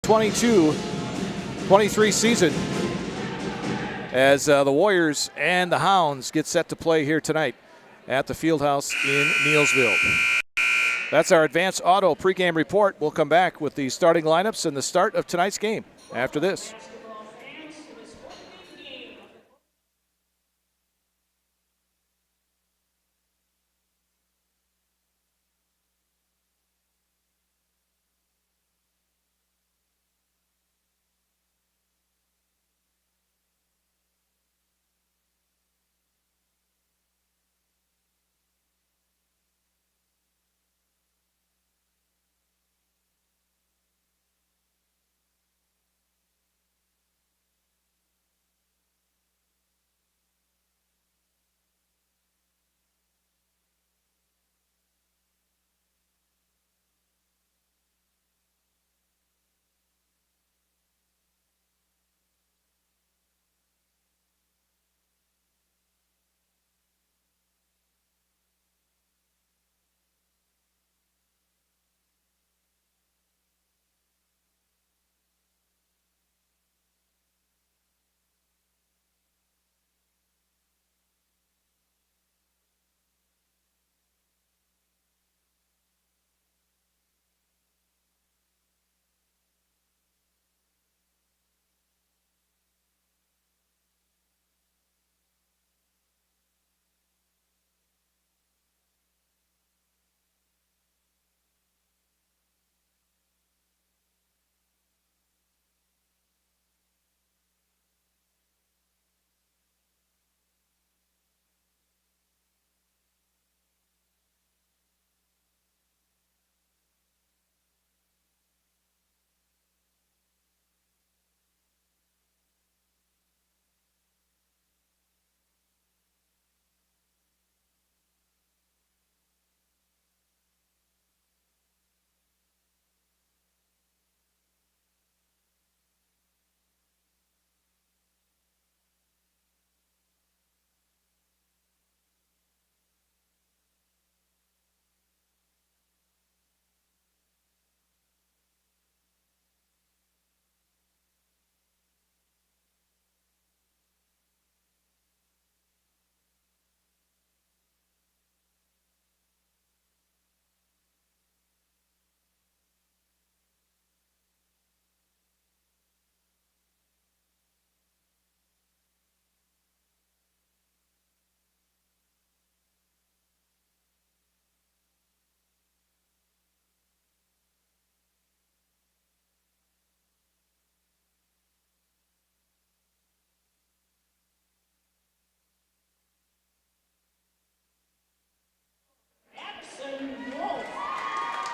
22-23 season as the Warriors and the Hounds get set to play here tonight at the Fieldhouse in Neillsville. That's our Advanced Auto pregame report. We'll come back with the starting lineups and the start of tonight's game after this.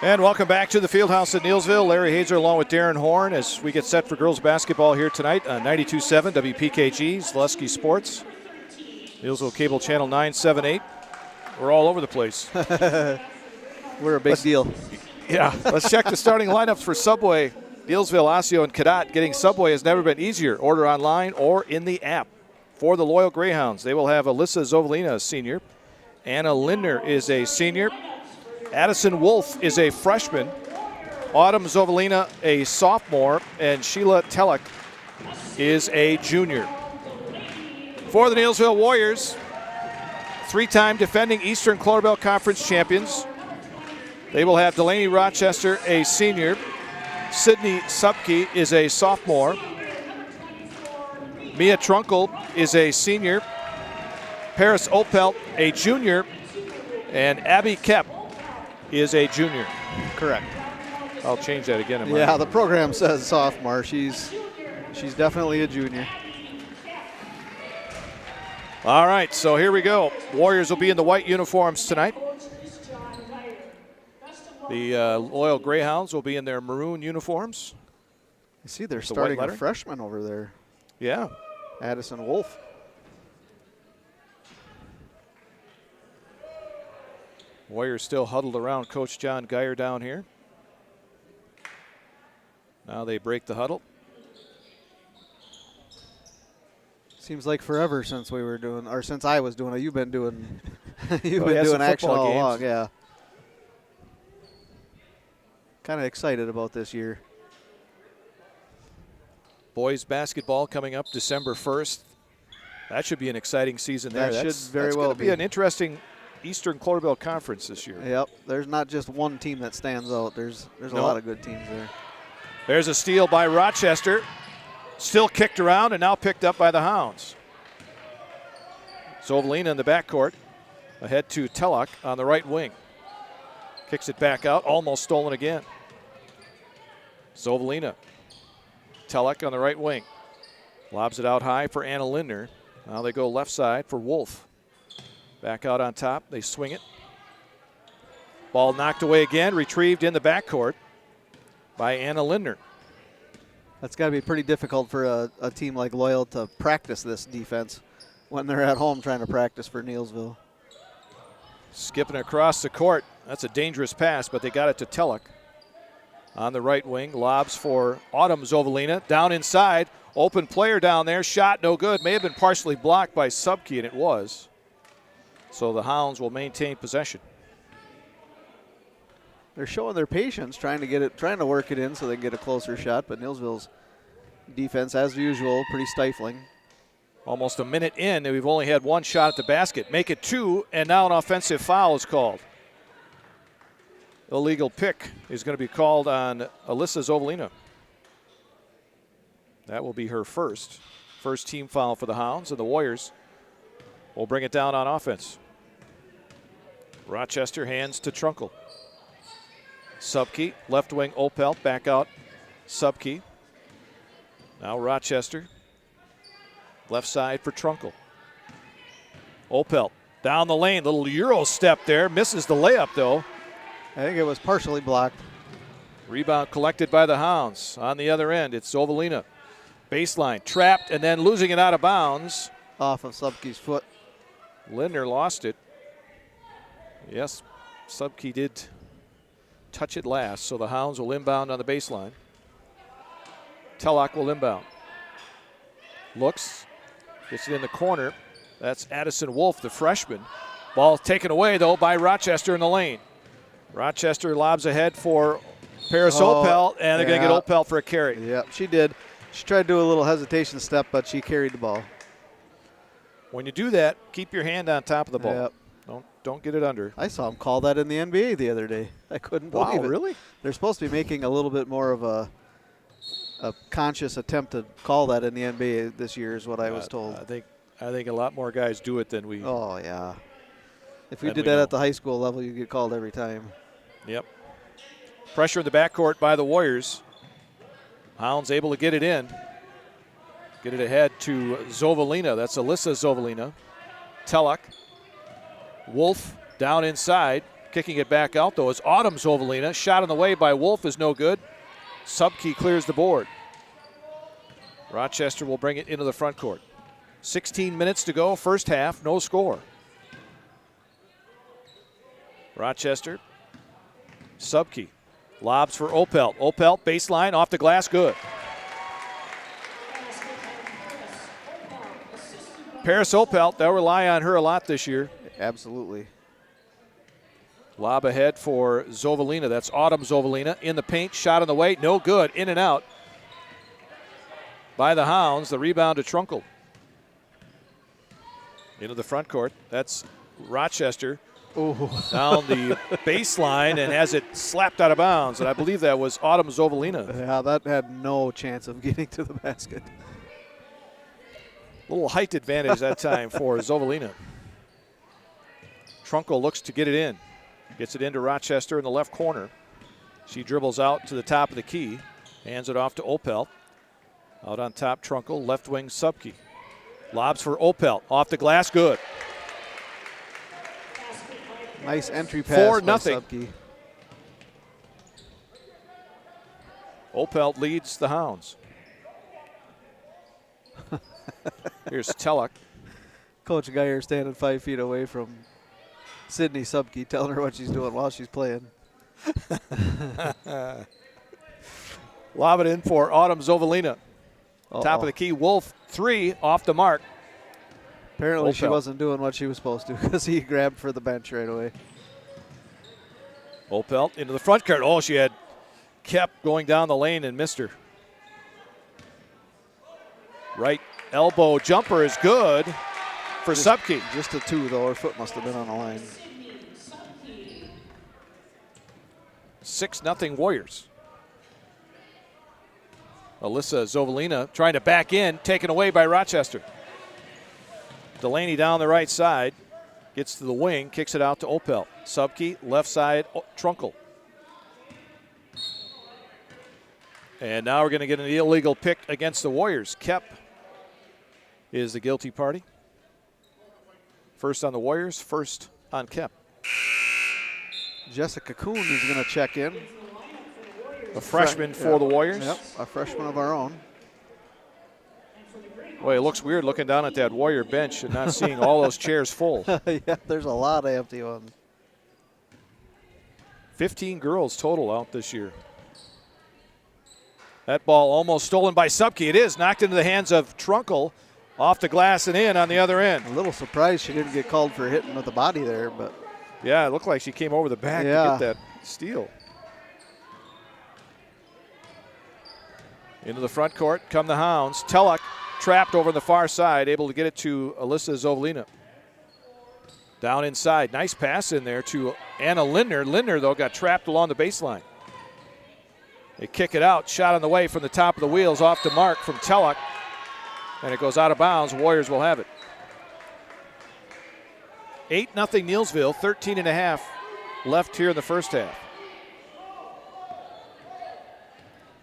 And welcome back to the Fieldhouse at Neillsville. Larry Hazer along with Darren Horn as we get set for girls basketball here tonight on 92.7 WPKG, Zaleski Sports. Neillsville Cable Channel 978. We're all over the place. We're a big deal. Yeah, let's check the starting lineups for Subway. Neillsville, Osseo, and Cadott. Getting Subway has never been easier. Order online or in the app. For the Loyal Greyhounds, they will have Alyssa Zovalina, a senior. Anna Lindner is a senior. Addison Wolf is a freshman. Autumn Zovalina, a sophomore. And Sheila Telek is a junior. For the Neillsville Warriors, three-time defending Eastern Clarabelle Conference champions. They will have Delaney Rochester, a senior. Sydney Supke is a sophomore. Mia Trunkel is a senior. Paris Opelt, a junior. And Abby Kep is a junior. Correct. I'll change that again. Yeah, the program says sophomore. She's definitely a junior. All right, so here we go. Warriors will be in the white uniforms tonight. The Loyal Greyhounds will be in their maroon uniforms. You see they're starting a freshman over there. Yeah. Addison Wolf. Warriors still huddled around Coach John Geyer down here. Now they break the huddle. Seems like forever since we were doing, or since I was doing it. You've been doing, doing action all games. along, yeah. Kind of excited about this year. Boys basketball coming up December 1st. That should be an exciting season there. That should very that's well going to be an interesting Eastern Cloverbelt Conference this year. Yep. There's not just one team that stands out. There's a lot of good teams there. There's a steal by Rochester. Still kicked around and now picked up by the Hounds. Zovalina in the backcourt. Ahead to Tellock on the right wing. Kicks it back out. Almost stolen again. Zovalina. Tellock on the right wing. Lobs it out high for Anna Lindner. Now they go left side for Wolf. Back out on top. They swing it. Ball knocked away again. Retrieved in the backcourt by Anna Lindner. That's got to be pretty difficult for a team like Loyal to practice this defense when they're at home trying to practice for Neillsville. Skipping across the court. That's a dangerous pass, but they got it to Tellock. On the right wing, lobs for Autumn Zovalina. Down inside, open player down there. Shot no good. May have been partially blocked by Subke, and it was. So the Hounds will maintain possession. They're showing their patience, trying to work it in so they can get a closer shot. But Neillsville's defense, as usual, pretty stifling. Almost a minute in, and we've only had one shot at the basket. Make it 2, and now an offensive foul is called. Illegal pick is going to be called on Alyssa Zovalina. That will be her first team foul for the Hounds, and the Warriors will bring it down on offense. Rochester hands to Trunkle. Subke, left wing Opelt, back out Subke. Now Rochester, left side for Trunkle. Opelt down the lane, little Euro step there, misses the layup though. I think it was partially blocked. Rebound collected by the Hounds. On the other end, it's Zovalina. Baseline, trapped and then losing it out of bounds. Off of Subke's foot. Lindner lost it. Yes, Subke did touch it last, so the Hounds will inbound on the baseline. Tellock will inbound. Looks, gets it in the corner. That's Addison Wolf, the freshman. Ball taken away, though, by Rochester in the lane. Rochester lobs ahead for Paris Opelt, and they're going to get Opelt for a carry. Yep, she did. She tried to do a little hesitation step, but she carried the ball. When you do that, keep your hand on top of the ball. Yep. Don't get it under. I saw him call that in the NBA the other day. I couldn't believe it. Wow, really? They're supposed to be making a little bit more of a conscious attempt to call that in the NBA this year is what I was told. I think a lot more guys do it than we. Oh, yeah. If we did that at the high school level, you'd get called every time. Yep. Pressure in the backcourt by the Warriors. Hounds able to get it in. Get it ahead to Zovalina. That's Alyssa Zovalina. Tellock. Wolf down inside. Kicking it back out, though, is Autumn Zovalina. Shot on the way by Wolf is no good. Subke clears the board. Rochester will bring it into the front court. 16 minutes to go, first half, no score. Rochester. Subke. Lobs for Opelt. Opelt, baseline, off the glass, good. Paris Opelt, they'll rely on her a lot this year. Absolutely. Lob ahead for Zovalina. That's Autumn Zovalina in the paint. Shot on the way. No good. In and out by the Hounds. The rebound to Trunkle. Into the front court. That's Rochester. Ooh. Down the baseline and has it slapped out of bounds. And I believe that was Autumn Zovalina. Yeah, that had no chance of getting to the basket. A little height advantage that time for Zovalina. Trunkle looks to get it in. Gets it into Rochester in the left corner. She dribbles out to the top of the key. Hands it off to Opelt. Out on top, Trunkle, left wing Subke. Lobs for Opelt. Off the glass, good. Nice entry pass 4-0. by Subke. Opelt leads the Hounds. Here's Tellock. Coach Geyer standing 5 feet away from Sydney Subke, telling her what she's doing while she's playing. Lob it in for Autumn Zovalina. Top of the key, Wolf, 3 off the mark. Apparently she Opelt. wasn't doing what she was supposed to because he grabbed for the bench right away. Opelt into the front court. Oh, she had kept going down the lane and missed her. Right elbow jumper is good for Subke. Just a 2, though. Her foot must have been on the line. 6-0 Warriors. Alyssa Zovalina trying to back in, taken away by Rochester. Delaney down the right side, gets to the wing, kicks it out to Opel. Subke, left side, Trunkle. And now we're going to get an illegal pick against the Warriors. Kep is the guilty party. First on the Warriors, first on Kep. Jessica Kuhn is going to check in. A freshman for the Warriors. Yep, a freshman of our own. Boy, it looks weird looking down at that Warrior bench and not seeing all those chairs full. Yeah, there's a lot of empty ones. 15 girls total out this year. That ball almost stolen by Subke. It is knocked into the hands of Trunkle, off the glass and in on the other end. A little surprised she didn't get called for hitting with the body there, but yeah, it looked like she came over the back to get that steal. Into the front court come the Hounds. Telluck trapped over on the far side, able to get it to Alyssa Zovalina. Down inside, nice pass in there to Anna Lindner. Lindner, though, got trapped along the baseline. They kick it out, shot on the way from the top of the wheels, off the mark from Telluck, and it goes out of bounds. Warriors will have it. 8-0 Neillsville, 13.5 left here in the first half.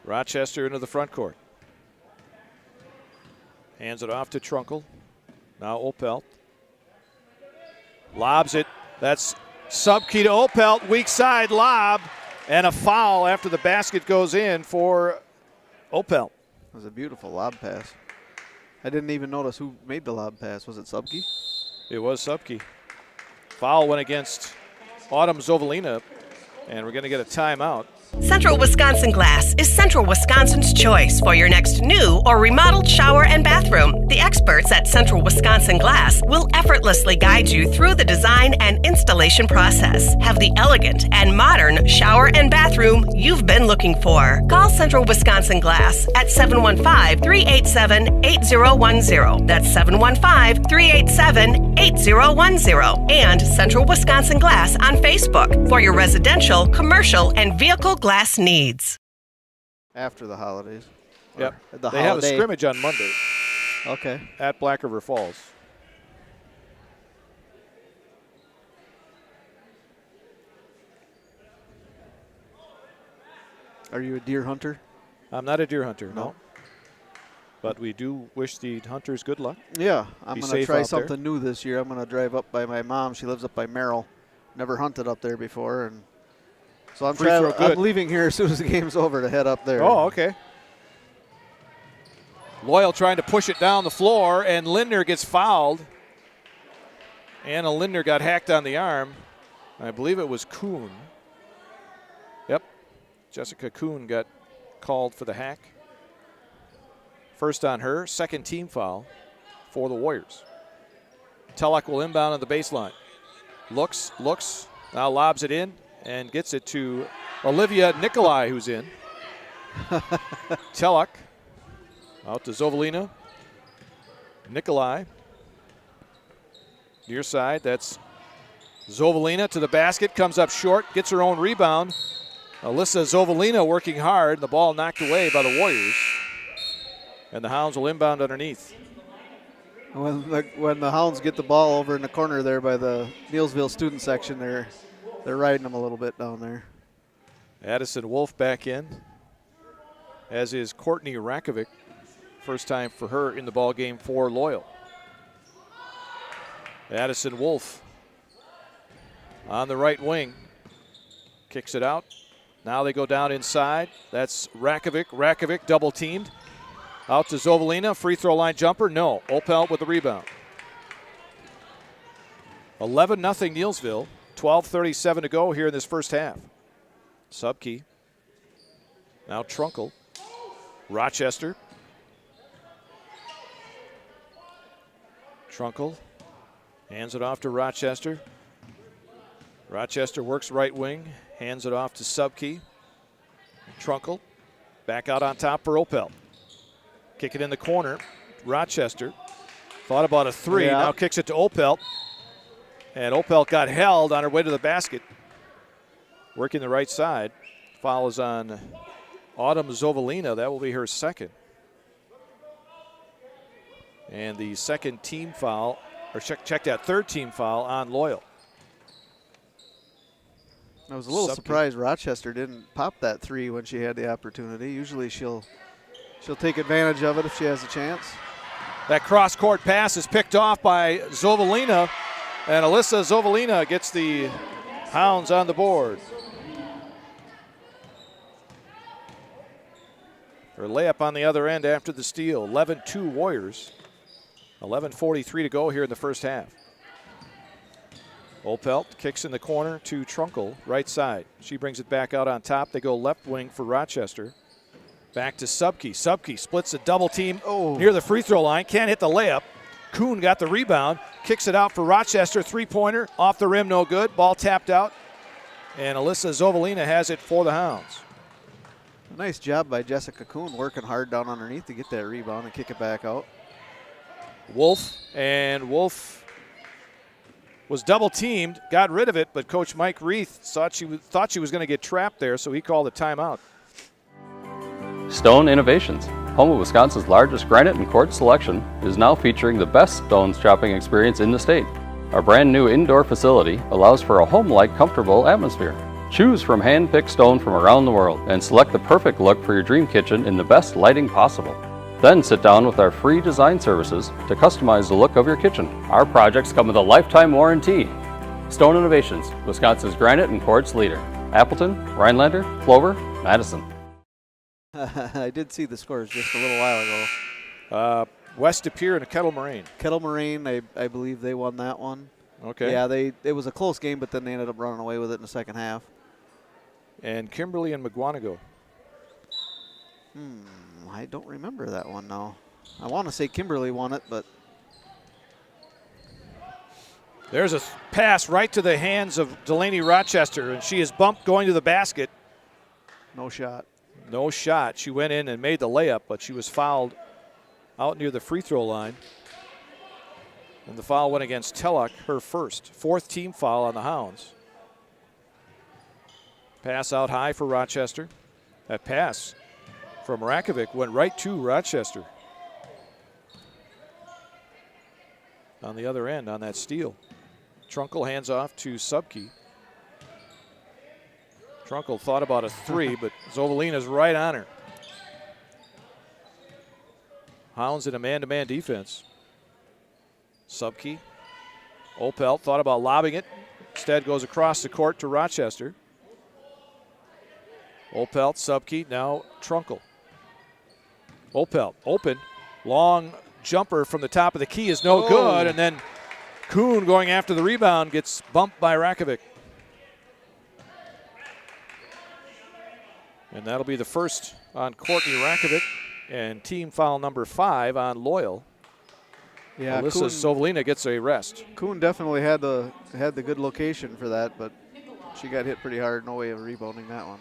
Rochester into the front court. Hands it off to Trunkle. Now Opelt. Lobs it. That's Subke to Opelt. Weak side lob. And a foul after the basket goes in for Opelt. It was a beautiful lob pass. I didn't even notice who made the lob pass. Was it Subke? It was Subke. Foul went against Autumn Zovalina, and we're going to get a timeout. Central Wisconsin Glass is Central Wisconsin's choice for your next new or remodeled shower and bathroom. The experts at Central Wisconsin Glass will effortlessly guide you through the design and installation process. Have the elegant and modern shower and bathroom you've been looking for. Call Central Wisconsin Glass at 715-387-8010. That's 715-387-8010. And Central Wisconsin Glass on Facebook for your residential, commercial, and vehicle glass needs. After the holidays. Yep. They have a scrimmage on Monday. Okay. At Black River Falls. Are you a deer hunter? I'm not a deer hunter, no. But we do wish the hunters good luck. Yeah, I'm going to try something there. new this year. I'm going to drive up by my mom. She lives up by Merrill. Never hunted up there before, and so I'm leaving here as soon as the game's over to head up there. Oh, okay. Loyal trying to push it down the floor, and Lindner gets fouled. Anna Lindner got hacked on the arm. I believe it was Kuhn. Yep. Jessica Kuhn got called for the hack. First on her, second team foul for the Warriors. Telluck will inbound on the baseline. Looks, now lobs it in and gets it to Olivia Nikolai, who's in. Telluck out to Zovalina. Nikolai. Near side, that's Zovalina to the basket, comes up short, gets her own rebound. Alyssa Zovalina working hard, the ball knocked away by the Warriors. And the Hounds will inbound underneath. When the Hounds get the ball over in the corner there by the Neillsville student section, they're riding them a little bit down there. Addison Wolf back in, as is Courtney Rakovic. First time for her in the ball game for Loyal. Addison Wolf on the right wing. Kicks it out. Now they go down inside. That's Rakovic. Rakovic double teamed. Out to Zovalina. Free throw line jumper. No. Opel with the rebound. 11-0 Neillsville. 12:37 to go here in this first half. Subke. Now Trunkle. Rochester. Trunkle hands it off to Rochester. Rochester works right wing, hands it off to Subke. Trunkle back out on top for Opel. Kick it in the corner. Rochester. Thought about a three, Yeah. now kicks it to Opelt. And Opelt got held on her way to the basket. Working the right side. Foul is on Autumn Zovalina. That will be her second. And the second team foul, or check that, third team foul on Loyal. I was a little surprised Rochester didn't pop that three when she had the opportunity. Usually she'll take advantage of it if she has a chance. That cross-court pass is picked off by Zovalina, and Alyssa Zovalina gets the Hounds on the board. Her layup on the other end after the steal. 11-2 Warriors. 11:43 to go here in the first half. Opelt kicks in the corner to Trunkle, right side. She brings it back out on top. They go left wing for Rochester. Back to Subke. Subke splits a double team near the free throw line. Can't hit the layup. Kuhn got the rebound. Kicks it out for Rochester. Three-pointer. Off the rim, no good. Ball tapped out. And Alyssa Zovalina has it for the Hounds. A nice job by Jessica Kuhn working hard down underneath to get that rebound and kick it back out. Wolf was double teamed, got rid of it, but Coach Mike Reith thought she was going to get trapped there, so he called a timeout. Stone Innovations, home of Wisconsin's largest granite and quartz selection, is now featuring the best stones shopping experience in the state. Our brand new indoor facility allows for a home-like, comfortable atmosphere. Choose from hand-picked stone from around the world and select the perfect look for your dream kitchen in the best lighting possible. Then sit down with our free design services to customize the look of your kitchen. Our projects come with a lifetime warranty. Stone Innovations, Wisconsin's granite and quartz leader. Appleton, Rhinelander, Clover, Madison. I did see the scores just a little while ago. West De Pere and Kettle Moraine. Kettle Moraine, I believe they won that one. Okay. Yeah, it was a close game, but then they ended up running away with it in the second half. And Kimberly and McGuanago. I don't remember that one now. I want to say Kimberly won it, but. There's a pass right to the hands of Delaney Rochester, and she is bumped going to the basket. No shot. No shot. She went in and made the layup, but she was fouled out near the free throw line. And the foul went against Telluck, her first. Fourth team foul on the Hounds. Pass out high for Rochester. That pass from Rakovic went right to Rochester. On the other end on that steal. Trunkle hands off to Subke. Trunkle thought about a three, but Zovalina's right on her. Hounds in a man-to-man defense. Subke. Opelt thought about lobbing it. Instead goes across the court to Rochester. Opelt, Subke, now Trunkle. Opelt, open. Long jumper from the top of the key is no good. And then Kuhn going after the rebound gets bumped by Rakovic. And that'll be the first on Courtney Rakovic and team foul number 5 on Loyal. Yeah, Alyssa Zovalina gets a rest. Kuhn definitely had the good location for that, but she got hit pretty hard. No way of rebounding that one.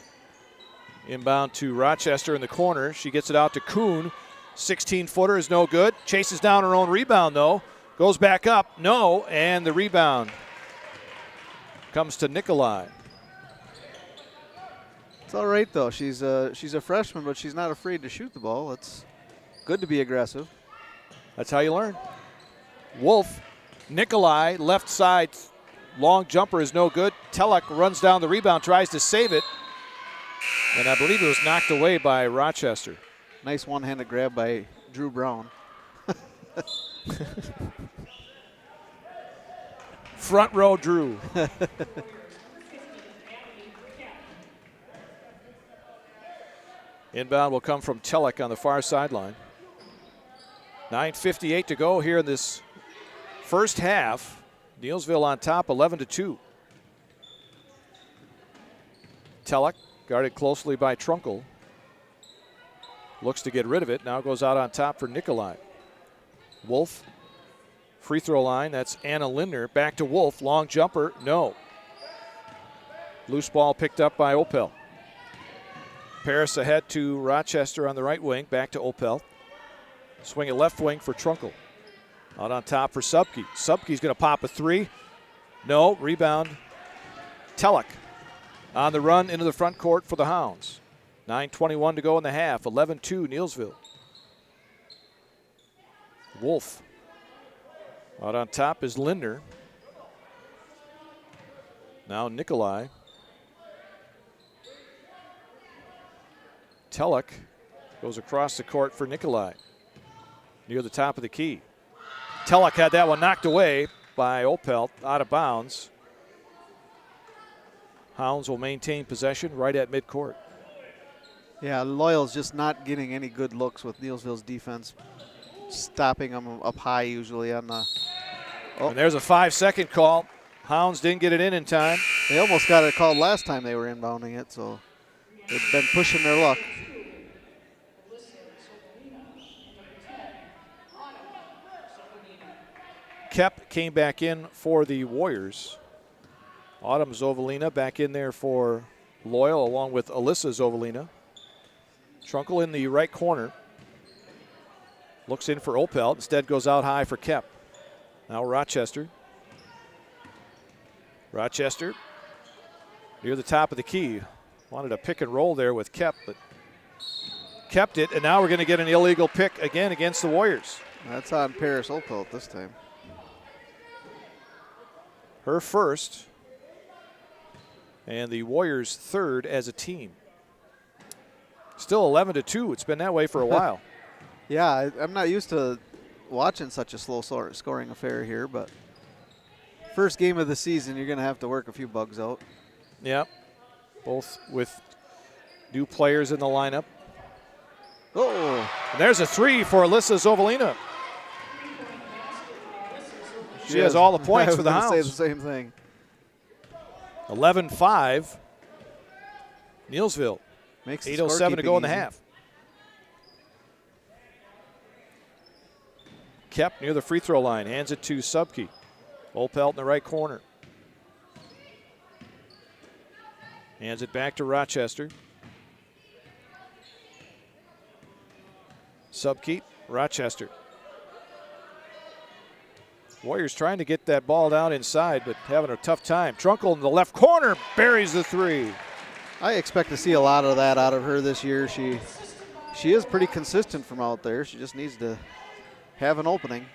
Inbound to Rochester in the corner. She gets it out to Kuhn. 16-footer is no good. Chases down her own rebound, though. Goes back up. No. And the rebound comes to Nikolai. It's all right, though. She's a freshman, but she's not afraid to shoot the ball. It's good to be aggressive. That's how you learn. Wolf. Nikolai, left side. Long jumper is no good. Telluck runs down the rebound, tries to save it. And I believe it was knocked away by Rochester. Nice one-handed grab by Drew Brown. Front row Drew. Inbound will come from Telluck on the far sideline. 9:58 to go here in this first half. Neillsville on top, 11-2. Telluck guarded closely by Trunkle. Looks to get rid of it. Now goes out on top for Nikolai. Wolf, free throw line. That's Anna Lindner. Back to Wolf. Long jumper. No. Loose ball picked up by Opel. Paris ahead to Rochester on the right wing. Back to Opel. Swing it left wing for Trunkle. Out on top for Subke. Subke's going to pop a three. No, rebound. Telek on the run into the front court for the Hounds. 9:21 to go in the half. 11-2 Neillsville. Wolf. Out on top is Lindner. Now Nikolai. Telek goes across the court for Nikolai. Near the top of the key. Telek had that one knocked away by Opelt, out of bounds. Hounds will maintain possession right at midcourt. Yeah, Loyal's just not getting any good looks with Neillsville's defense, stopping them up high usually on the. Oh. And there's a 5-second call. Hounds didn't get it in time. They almost got it called last time they were inbounding it, so they've been pushing their luck. Kep came back in for the Warriors. Autumn Zovalina back in there for Loyal along with Alyssa Zovalina. Trunkle in the right corner. Looks in for Opelt. Instead goes out high for Kep. Now Rochester. Rochester near the top of the key. Wanted a pick and roll there with Kep, but kept it. And now we're going to get an illegal pick again against the Warriors. That's on Paris Opelt this time. Her first. And the Warriors third as a team. Still 11-2. It's been that way for a while. Yeah, I'm not used to watching such a slow scoring affair here, but first game of the season, you're going to have to work a few bugs out. Yeah, both with new players in the lineup. Oh, and there's a three for Alyssa Zovalina. She has all the points for the Hounds. I was going to say the same thing. 11-5. Neillsville. Makes 8:07 to go in the half. Kep near the free throw line. Hands it to Subke. Opelt in the right corner. Hands it back to Rochester. Subke, Rochester. Warriors trying to get that ball down inside, but having a tough time. Trunkle in the left corner buries the three. I expect to see a lot of that out of her this year. She is pretty consistent from out there. She just needs to have an opening.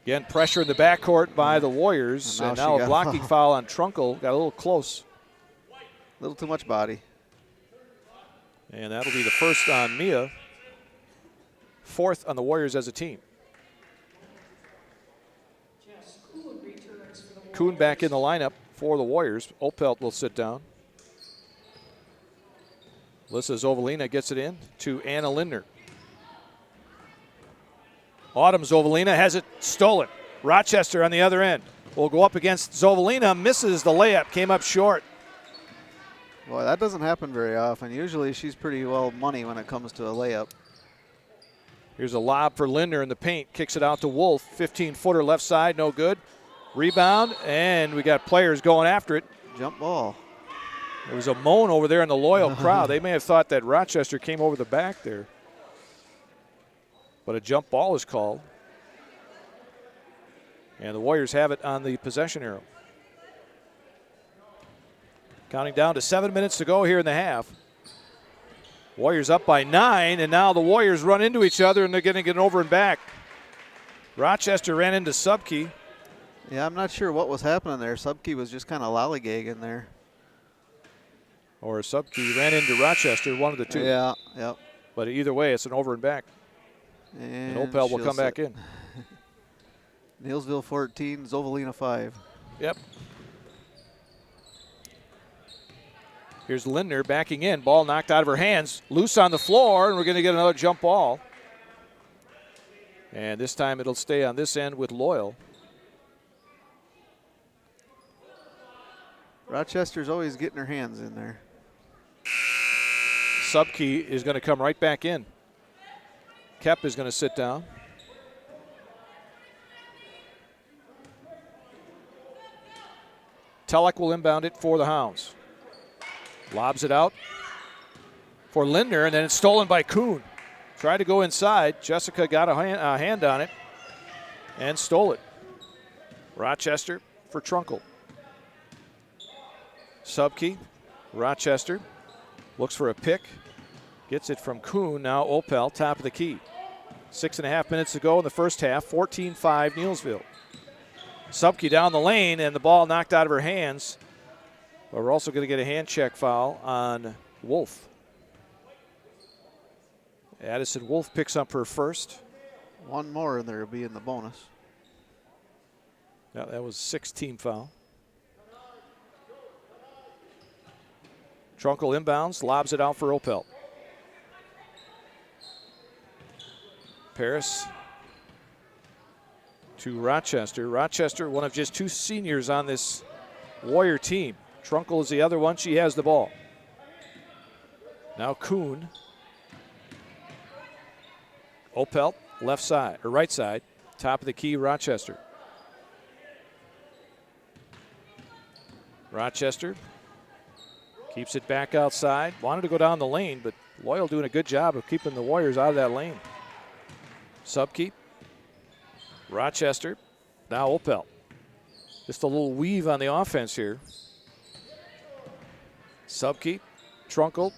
Again, pressure in the backcourt by the Warriors. And now a blocking foul on Trunkle. Got a little close. A little too much body. And that'll be the first on Mia. Fourth on the Warriors as a team. Kuhn back in the lineup for the Warriors. Opelt will sit down. Alyssa Zovalina gets it in to Anna Lindner. Autumn Zovalina has it stolen. Rochester on the other end will go up against Zovalina. Misses the layup. Came up short. Boy, that doesn't happen very often. Usually she's pretty well money when it comes to a layup. Here's a lob for Lindner in the paint. Kicks it out to Wolf. 15-footer left side. No good. Rebound, and we got players going after it. Jump ball. There was a moan over there in the Loyal crowd. They may have thought that Rochester came over the back there. But a jump ball is called. And the Warriors have it on the possession arrow. Counting down to 7 minutes to go here in the half. Warriors up by 9, and now the Warriors run into each other, and they're going to get over and back. Rochester ran into Subke. Yeah, I'm not sure what was happening there. Subke was just kind of lollygagging there. Or Subke ran into Rochester, one of the two. Yeah, yep. But either way, it's an over and back. And Opel will come back in. Neillsville 14, Zovalina 5. Yep. Here's Lindner backing in. Ball knocked out of her hands. Loose on the floor, and we're going to get another jump ball. And this time it'll stay on this end with Loyal. Rochester's always getting her hands in there. Subke is going to come right back in. Kep is going to sit down. Telek will inbound it for the Hounds. Lobs it out for Lindner, and then it's stolen by Kuhn. Tried to go inside. Jessica got a hand on it and stole it. Rochester for Trunkle. Subkey, Rochester looks for a pick. Gets it from Kuhn, now Opel, top of the key. 6.5 minutes to go in the first half, 14-5 Neillsville. Subkey down the lane, and the ball knocked out of her hands. But we're also going to get a hand check foul on Wolf. Addison Wolf picks up her first. One more and there will be in the bonus. Yeah, that was 6-team foul. Trunkle inbounds, lobs it out for Opel. Paris to Rochester. Rochester, one of just 2 seniors on this Warrior team. Trunkle is the other one. She has the ball. Now Kuhn. Opel, left side, or right side, top of the key, Rochester. Rochester keeps it back outside. Wanted to go down the lane, but Loyal doing a good job of keeping the Warriors out of that lane. Subkeep. Rochester. Now Opel. Just a little weave on the offense here. Subkeep. Trunkle.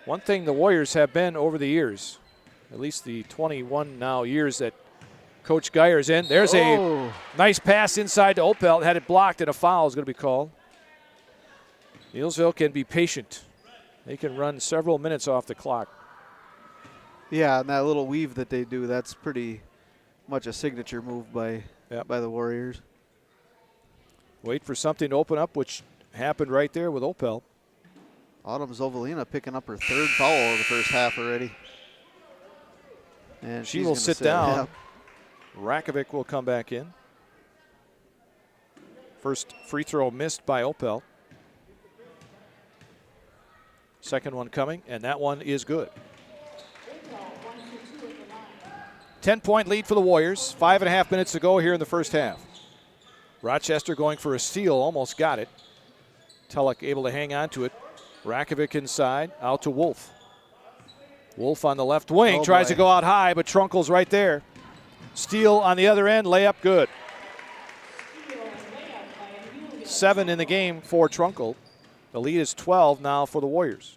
One thing the Warriors have been over the years, at least the 21 now years that Coach Geyer's in. There's a nice pass inside to Opel. Had it blocked, and a foul is going to be called. Neillsville can be patient. They can run several minutes off the clock. Yeah, and that little weave that they do, that's pretty much a signature move by the Warriors. Wait for something to open up, which happened right there with Opel. Autumn Zovalina picking up her 3rd foul of the first half already. And she will sit down. Rakovic will come back in. First free throw missed by Opel. Second one coming, and that one is good. 10-point lead for the Warriors. 5.5 minutes to go here in the first half. Rochester going for a steal, almost got it. Tulloch able to hang on to it. Rakovic inside, out to Wolf. Wolf on the left wing, tries to go out high, but Trunkle's right there. Steal on the other end, layup good. 7 in the game for Trunkle. The lead is 12 now for the Warriors.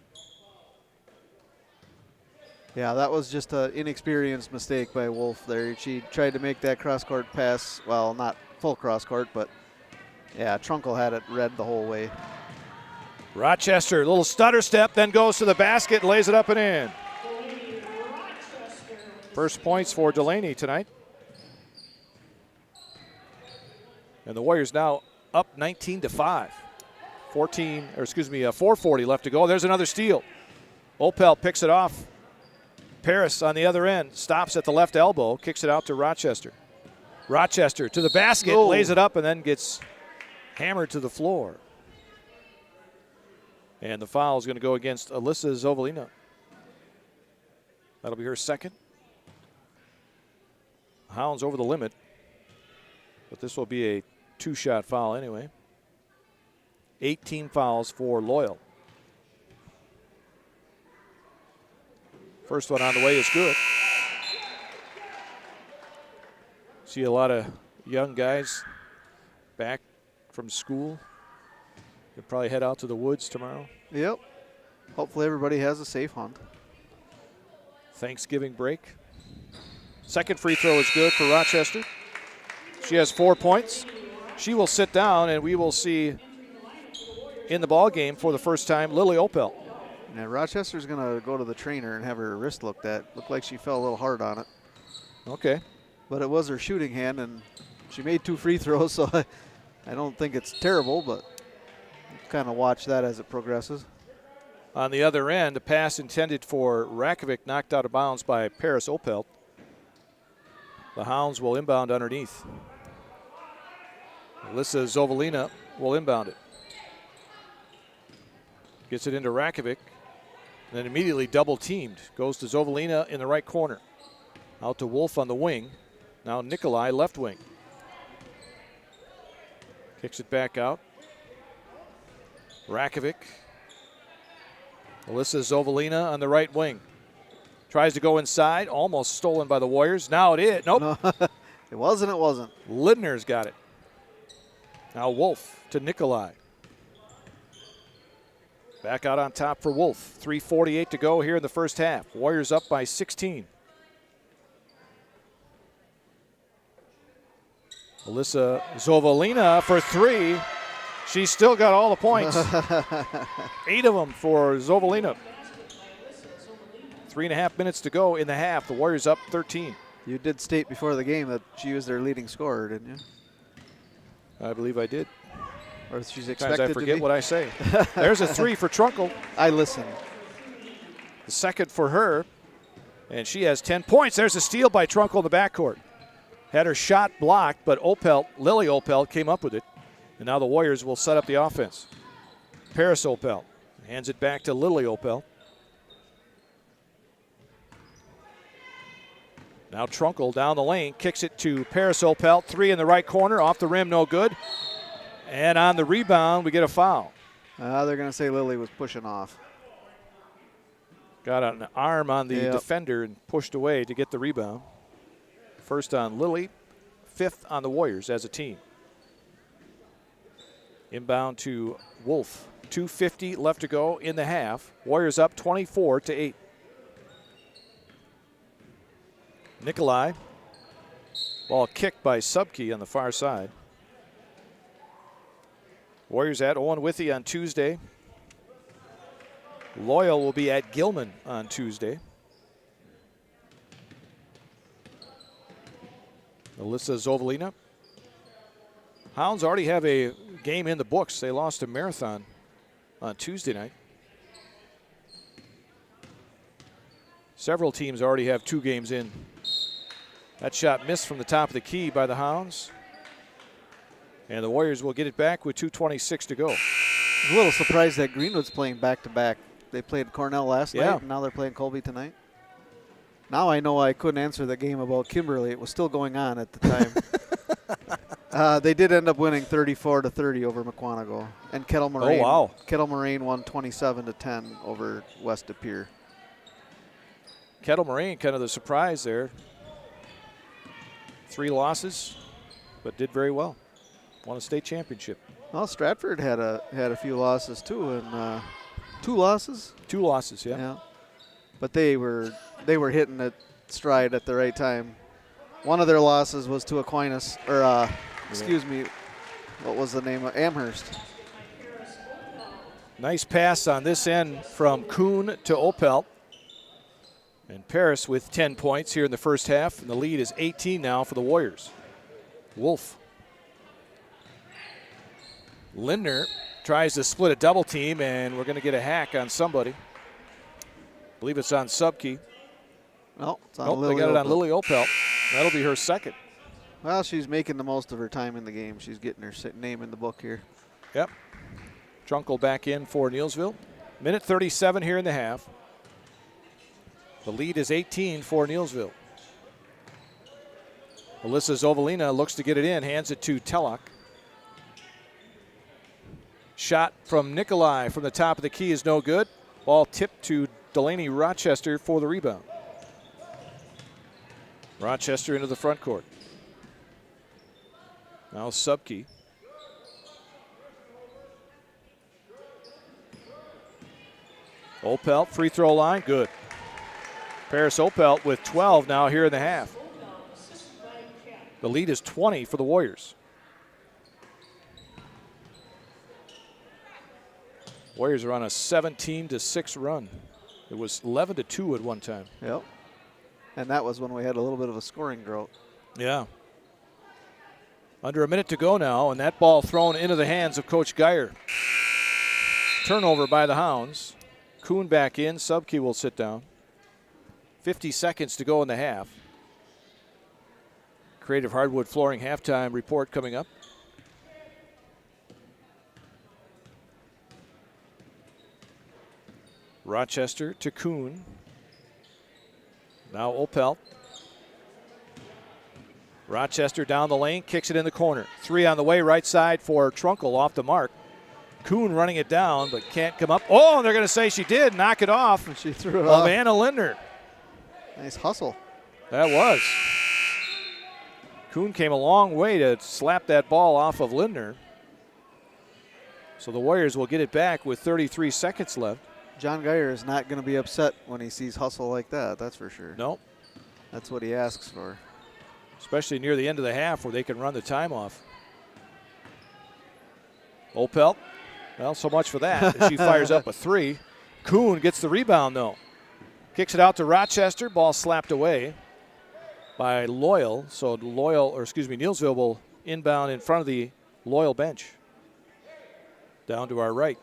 Yeah, that was just an inexperienced mistake by Wolf there. She tried to make that cross-court pass. Well, not full cross-court, but yeah, Trunkle had it read the whole way. Rochester, little stutter step, then goes to the basket, lays it up and in. First points for Delaney tonight. And the Warriors now up 19-5. 4:40 left to go. There's another steal. Opel picks it off. Paris on the other end stops at the left elbow, kicks it out to Rochester. Rochester to the basket, lays it up, and then gets hammered to the floor. And the foul is going to go against Alyssa Zovalina. That'll be her second. Hounds over the limit, but this will be a 2-shot foul anyway. 18 fouls for Loyal. First one on the way is good. See a lot of young guys back from school. You'll probably head out to the woods tomorrow. Yep. Hopefully everybody has a safe hunt. Thanksgiving break. Second free throw is good for Rochester. She has 4 points. She will sit down, and we will see in the ball game for the first time Lily Opel. Now Rochester's going to go to the trainer and have her wrist looked at. Looked like she fell a little hard on it. Okay. But it was her shooting hand, and she made 2 free throws, so I don't think it's terrible, but kind of watch that as it progresses. On the other end, a pass intended for Rakovic knocked out of bounds by Paris Opel. The Hounds will inbound underneath. Alyssa Zovalina will inbound it. Gets it into Rakovic, then immediately double teamed. Goes to Zovalina in the right corner. Out to Wolf on the wing. Now Nikolai left wing. Kicks it back out. Rakovic. Alyssa Zovalina on the right wing. Tries to go inside, almost stolen by the Warriors. Now it is. Nope. No, it wasn't. Lindner's got it. Now Wolf to Nikolai. Back out on top for Wolf. 3:48 to go here in the first half. Warriors up by 16. Alyssa Zovalina for 3. She's still got all the points. 8 of them for Zovalina. 3.5 minutes to go in the half. The Warriors up 13. You did state before the game that she was their leading scorer, didn't you? I believe I did. Or she's Sometimes expected I to forget be. what I say. There's a 3 for Trunkle. I listen. The second for her. And she has 10 points. There's a steal by Trunkle in the backcourt. Had her shot blocked, but Lily Opelt came up with it. And now the Warriors will set up the offense. Paris Opelt hands it back to Lily Opelt. Now Trunkle down the lane, kicks it to Paris Opelt. 3 in the right corner, off the rim, no good. And on the rebound, we get a foul. They're going to say Lily was pushing off. Got an arm on the defender and pushed away to get the rebound. First on Lily, 5th on the Warriors as a team. Inbound to Wolf. 2:50 left to go in the half. Warriors up 24-8. Nikolai. Ball kicked by Subke on the far side. Warriors at Owen Withey on Tuesday. Loyal will be at Gilman on Tuesday. Alyssa Zovalina. Hounds already have a game in the books. They lost to Marathon on Tuesday night. Several teams already have 2 games in. That shot missed from the top of the key by the Hounds. And the Warriors will get it back with 2:26 to go. I was a little surprised that Greenwood's playing back-to-back. They played Cornell last night, and now they're playing Colby tonight. Now I know I couldn't answer the game about Kimberly. It was still going on at the time. They did end up winning 34-30 over McQuantico. And Kettle Moraine. Oh, wow. Kettle Moraine won 27-10 over West De Pere. Kettle Moraine kind of the surprise there. 3 losses, but did very well. Won a state championship. Well, Stratford had a few losses too, and 2 losses. 2 losses, yeah. But they were hitting it stride at the right time. One of their losses was to Aquinas, or excuse me, what was the name of Amherst? Nice pass on this end from Kuhn to Opelt. And Paris with 10 points here in the first half, and the lead is 18 now for the Warriors. Wolf. Lindner tries to split a double team, and we're going to get a hack on somebody. I believe it's on Subke. No, it's on Nope, Lily they got it on Opelt. Lily Opelt. That'll be her second. Well, she's making the most of her time in the game. She's getting her name in the book here. Yep. Trunkle back in for Neillsville. Minute 37 here in the half. The lead is 18 for Neillsville. Alyssa Zovalina looks to get it in, hands it to Tellock. Shot from Nikolai from the top of the key is no good. Ball tipped to Delaney Rochester for the rebound. Rochester into the front court. Now Subke. Opelt, free throw line, good. Paris Opelt with 12 now here in the half. The lead is 20 for the Warriors. Warriors are on a 17-6 run. It was 11-2 at one time. Yep. And that was when we had a little bit of a scoring drought. Yeah. Under a minute to go now, and that ball thrown into the hands of Coach Geyer. Turnover by the Hounds. Kuhn back in. Subke will sit down. 50 seconds to go in the half. Creative Hardwood Flooring halftime report coming up. Rochester to Kuhn. Now Opelt. Rochester down the lane, kicks it in the corner. 3 on the way, right side for Trunkle off the mark. Kuhn running it down, but can't come up. Oh, and they're going to say she did knock it off. She threw it of off. Anna Lindner. Nice hustle. That was. Kuhn came a long way to slap that ball off of Lindner. So the Warriors will get it back with 33 seconds left. John Geyer is not going to be upset when he sees hustle like that, that's for sure. Nope. That's what he asks for. Especially near the end of the half where they can run the time off. Opelt, well, so much for that. She fires up a 3. Kuhn gets the rebound, though. Kicks it out to Rochester. Ball slapped away by Loyal. So Neillsville will inbound in front of the Loyal bench. Down to our right.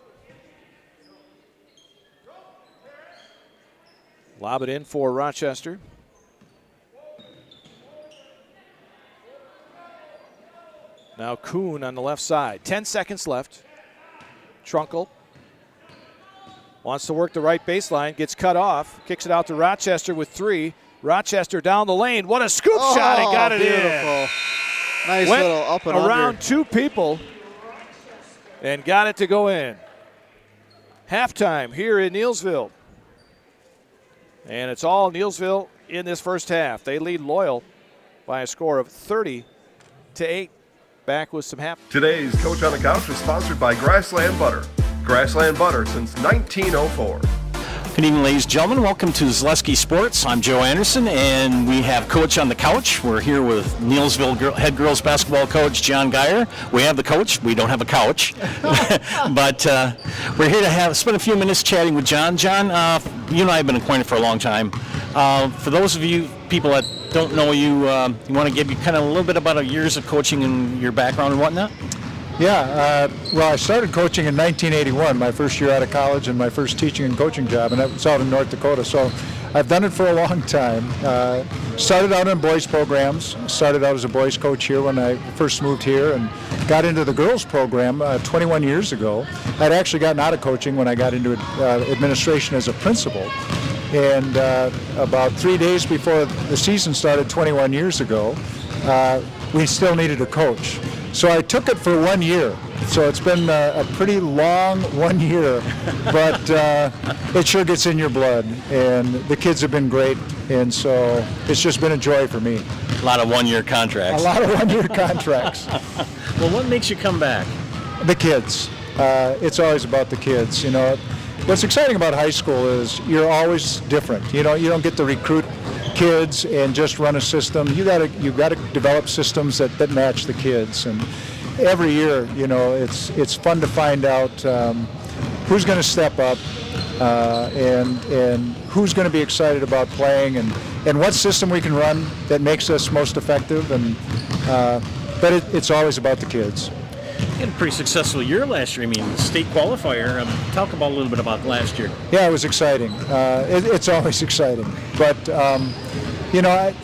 Lob it in for Rochester. Now Kuhn on the left side. 10 seconds left. Trunkel wants to work the right baseline. Gets cut off. Kicks it out to Rochester with 3. Rochester down the lane. What a scoop shot. He got it in. Nice Went little up and around under. 2 people and got it to go in. Halftime here in Neillsville. And it's all Neillsville in this first half. They lead Loyal by a score of 30-8. Back with some half. Today's Coach on the Couch is sponsored by Grassland Butter. Grassland Butter since 1904. Good evening, ladies and gentlemen. Welcome to Zaleski Sports. I'm Joe Anderson, and we have Coach on the Couch. We're here with Neillsville head girls basketball coach John Geyer. We have the coach. We don't have a couch. But we're here to spend a few minutes chatting with John. John, you and I have been acquainted for a long time. For those of you people that don't know you, you want to give you kind of a little bit about years of coaching and your background and whatnot? Yeah, well, I started coaching in 1981, my first year out of college and my first teaching and coaching job, and that was out in North Dakota. So I've done it for a long time. Started out in boys programs, started out as a boys coach here when I first moved here, and got into the girls program 21 years ago. I'd actually gotten out of coaching when I got into administration as a principal. And about 3 days before the season started 21 years ago, we still needed a coach. So I took it for 1 year. So it's been a pretty long 1 year, but it sure gets in your blood. And the kids have been great, and so it's just been a joy for me. A lot of one-year contracts. A lot of one-year contracts. Well, what makes you come back? The kids. It's always about the kids. You know, what's exciting about high school is you're always different. You know, you don't get to recruit kids and just run a system. You got to develop systems that match the kids. And every year, you know, it's fun to find out who's going to step up and who's going to be excited about playing and what system we can run that makes us most effective. And but it's always about the kids. You had a pretty successful year last year. I mean, state qualifier. Talk about a little bit about last year. Yeah, it was exciting. It's always exciting. But, you know,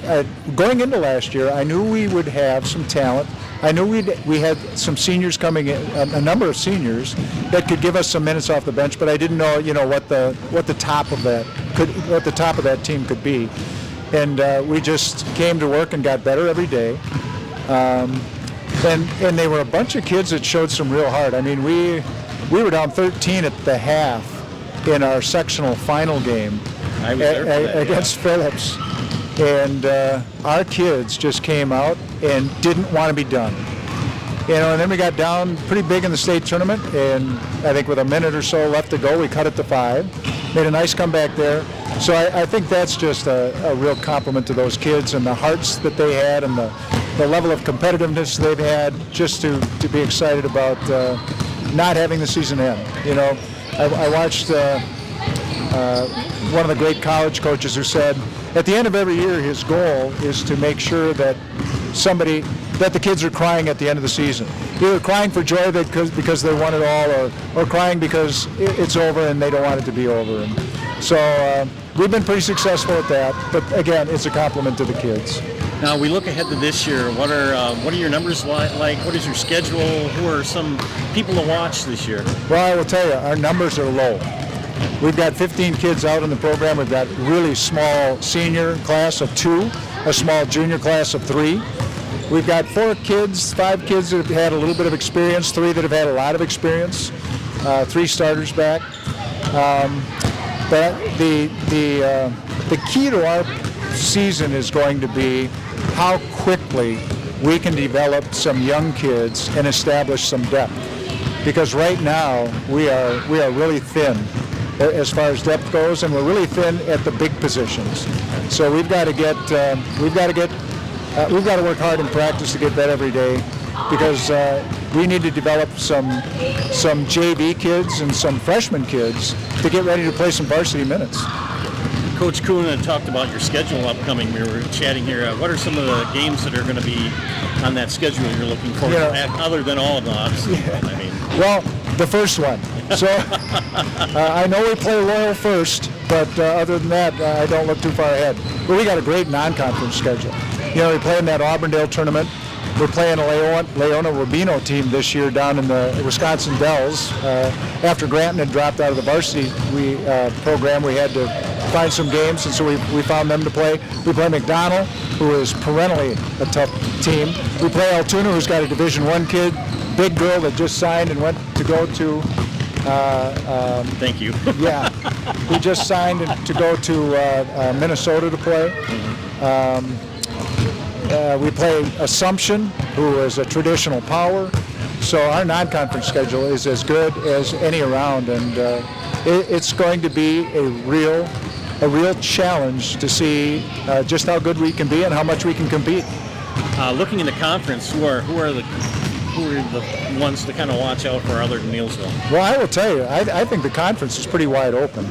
going into last year, I knew we would have some talent. I knew we had some seniors coming in, a number of seniors that could give us some minutes off the bench. But I didn't know, you know, what the top of that team could be. And we just came to work and got better every day. And they were a bunch of kids that showed some real heart. I mean, we were down 13 at the half in our sectional final game against Phillips. And our kids just came out and didn't want to be done. You know, and then we got down pretty big in the state tournament, and I think with a minute or so left to go, we cut it to 5. Made a nice comeback there. So I think that's just a real compliment to those kids and the hearts that they had and the level of competitiveness they've had just to be excited about not having the season end. You know, I watched one of the great college coaches who said at the end of every year his goal is to make sure that the kids are crying at the end of the season. Either crying for joy because they won it all or crying because it's over and they don't want it to be over. And so we've been pretty successful at that, but again, it's a compliment to the kids. Now we look ahead to this year. What are your numbers like? What is your schedule? Who are some people to watch this year? Well, I will tell you, our numbers are low. We've got 15 kids out in the program. We've got really small senior class of 2, a small junior class of 3. We've got 5 kids that have had a little bit of experience, 3 that have had a lot of experience, 3 starters back. But the key to our season is going to be how quickly we can develop some young kids and establish some depth. Because right now we are really thin as far as depth goes, and we're really thin at the big positions. So we've got to work hard in practice to get that every day, because we need to develop some JV kids and some freshman kids to get ready to play some varsity minutes. Coach Kuhn had talked about your schedule upcoming. We were chatting here. What are some of the games that are going to be on that schedule you're looking forward to, other than all of them, obviously? Yeah. I mean, well, the first one. So I know we play Loyal first, but other than that, I don't look too far ahead. But we got a great non-conference schedule. We play in that Auburndale tournament. We're playing a Leona Rubino team this year down in the Wisconsin Dells. After Granton had dropped out of the varsity program, we had to find some games, and so we found them to play. We play McDonald, who is perennially a tough team. We play Altoona, who's got a Division I kid, big girl that just signed and went to go to. Thank you. Yeah, he just signed to go to Minnesota to play. We play Assumption, who is a traditional power. So our non-conference schedule is as good as any around, and it's going to be a real challenge to see just how good we can be and how much we can compete. Looking in the conference, who are the ones to kind of watch out for other than Neillsville? Well, I will tell you, I think the conference is pretty wide open.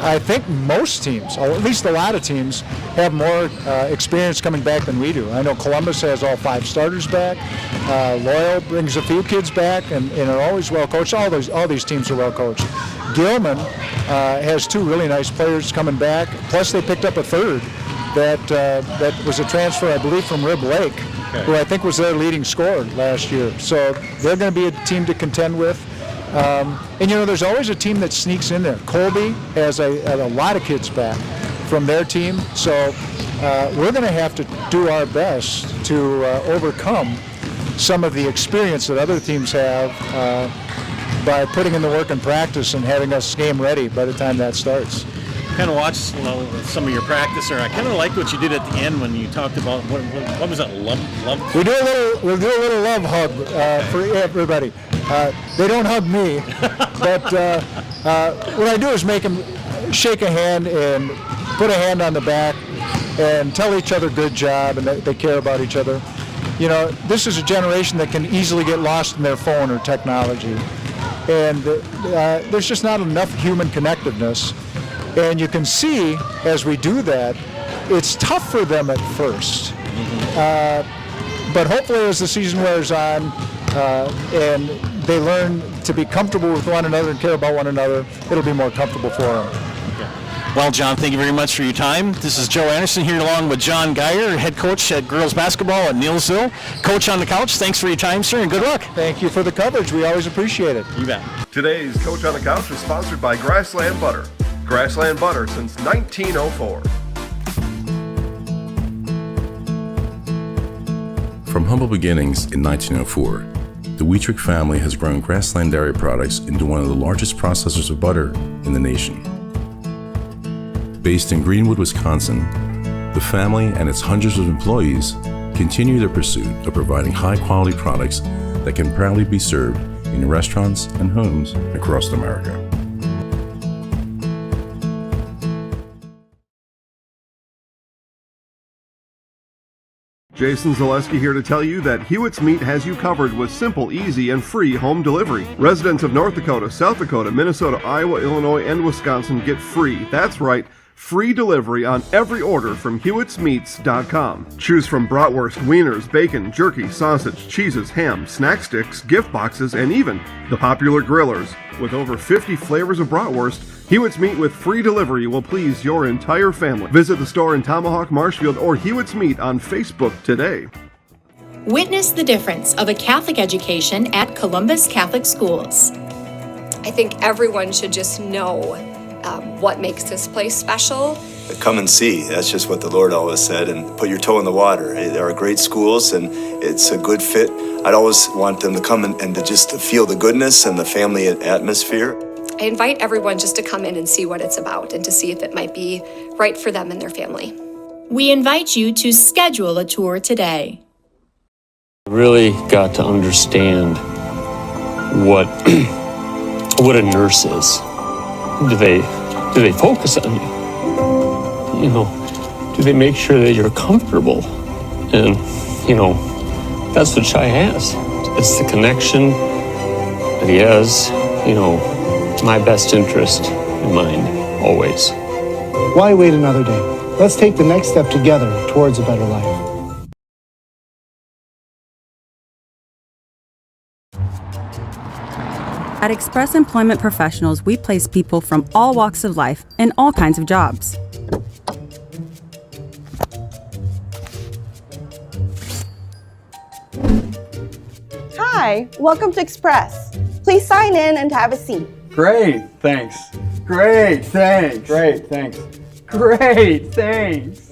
I think most teams, or at least a lot of teams, have more experience coming back than we do. I know Columbus has all 5 starters back. Loyal brings a few kids back and are always well coached. All these teams are well coached. Gilman has 2 really nice players coming back. Plus, they picked up a third that was a transfer, I believe, from Rib Lake, who I think was their leading scorer last year. So they're going to be a team to contend with. And there's always a team that sneaks in there. Colby has a lot of kids back from their team, so we're going to have to do our best to overcome some of the experience that other teams have by putting in the work and practice and having us game ready by the time that starts. Kind of watched some of your practice, or I kind of liked what you did at the end when you talked about what was that, love? We'll do a little love hug for everybody. They don't hug me, but what I do is make them shake a hand and put a hand on the back and tell each other good job and that they care about each other. This is a generation that can easily get lost in their phone or technology, and there's just not enough human connectiveness. And you can see as we do that, it's tough for them at first. But hopefully as the season wears on and they learn to be comfortable with one another and care about one another, it'll be more comfortable for them. Well, John, thank you very much for your time. This is Joe Anderson here along with John Geyer, head coach at girls basketball at Neillsville. Coach on the Couch, thanks for your time, sir, and good luck. Thank you for the coverage. We always appreciate it. You bet. Today's Coach on the Couch is sponsored by Grassland Butter. Grassland Butter since 1904. From humble beginnings in 1904, the Wietrich family has grown Grassland dairy products into one of the largest processors of butter in the nation. Based in Greenwood, Wisconsin, the family and its hundreds of employees continue their pursuit of providing high-quality products that can proudly be served in restaurants and homes across America. Jason Zaleski here to tell you that Hewitt's Meat has you covered with simple, easy, and free home delivery. Residents of North Dakota, South Dakota, Minnesota, Iowa, Illinois, and Wisconsin get free, that's right, free delivery on every order from Hewitt'sMeats.com. Choose from bratwurst, wieners, bacon, jerky, sausage, cheeses, ham, snack sticks, gift boxes, and even the popular grillers. With over 50 flavors of bratwurst, Hewitt's Meat with free delivery will please your entire family. Visit the store in Tomahawk, Marshfield, or Hewitt's Meat on Facebook today. Witness the difference of a Catholic education at Columbus Catholic Schools. I think everyone should just know what makes this place special. Come and see. That's just what the Lord always said, and put your toe in the water. There are great schools, and it's a good fit. I'd always want them to come and to just feel the goodness and the family atmosphere. I invite everyone just to come in and see what it's about and to see if it might be right for them and their family. We invite you to schedule a tour today. Really got to understand what what a nurse is. Do they focus on you? You know, do they make sure that you're comfortable? And you know, that's what Shai has. It's the connection that he has. You know, my best interest in mind always. Why wait another day? Let's take the next step together towards a better life. At Express Employment Professionals, we place people from all walks of life in all kinds of jobs. Hi, welcome to Express. Please sign in and have a seat. Great, thanks. Great, thanks. Great, thanks. Great, thanks.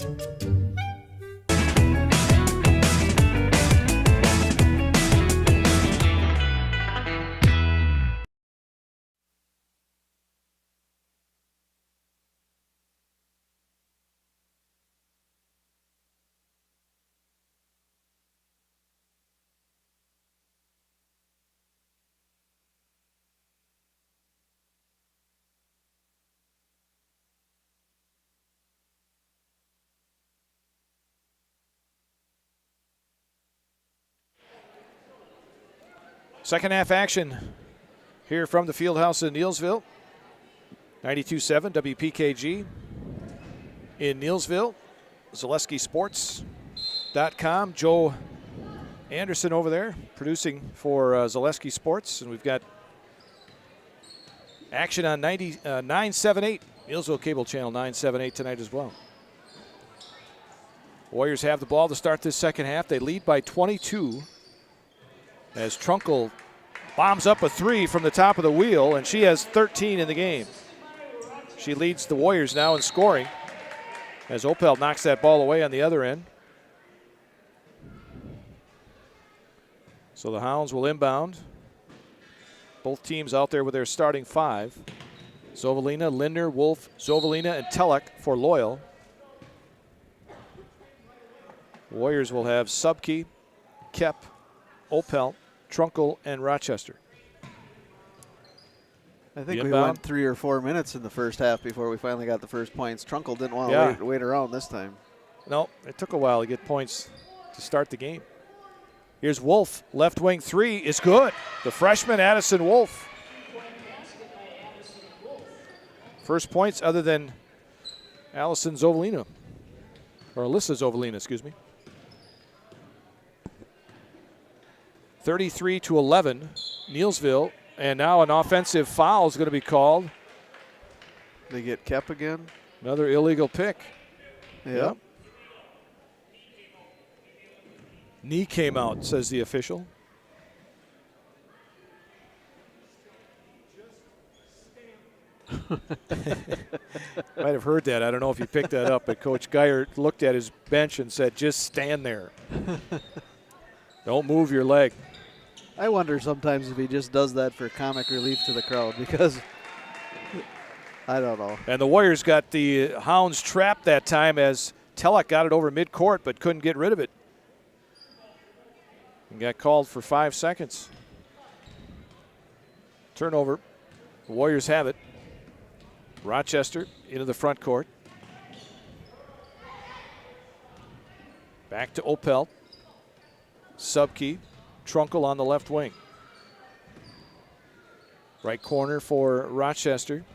Second half action here from the field house in Neillsville. 92.7 WPKG in Neillsville. ZaleskiSports.com. Joe Anderson over there producing for Zaleski Sports. And we've got action on 978. Neillsville Cable Channel 978 tonight as well. Warriors have the ball to start this second half. They lead by 22. As Trunkel bombs up a three from the top of the wheel, and she has 13 in the game. She leads the Warriors now in scoring as Opel knocks that ball away on the other end. So the Hounds will inbound. Both teams out there with their starting five. Zovalina, Lindner, Wolf, Zovalina, and Telek for Loyal. Warriors will have Subke, Kep, Opel, Trunkel, and Rochester. I think we went 3 or 4 minutes in the first half before we finally got the first points. Trunkel didn't want to wait around this time. No, it took a while to get points to start the game. Here's Wolf, left wing three is good. The freshman Addison Wolf. First points other than Allison Zovalina, or Alyssa Zovalina, excuse me. 33-11, Neillsville, and now an offensive foul is going to be called. They get Kep again. Another illegal pick. Yep. Knee came out, says the official. Might have heard that. I don't know if you picked that up, but Coach Geyer looked at his bench and said, just stand there. Don't move your leg. I wonder sometimes if he just does that for comic relief to the crowd, because I don't know. And the Warriors got the Hounds trapped that time as Telek got it over midcourt but couldn't get rid of it. And got called for 5 seconds. Turnover. The Warriors have it. Rochester into the front court. Back to Opel. Subke. Trunkel on the left wing. Right corner for Rochester.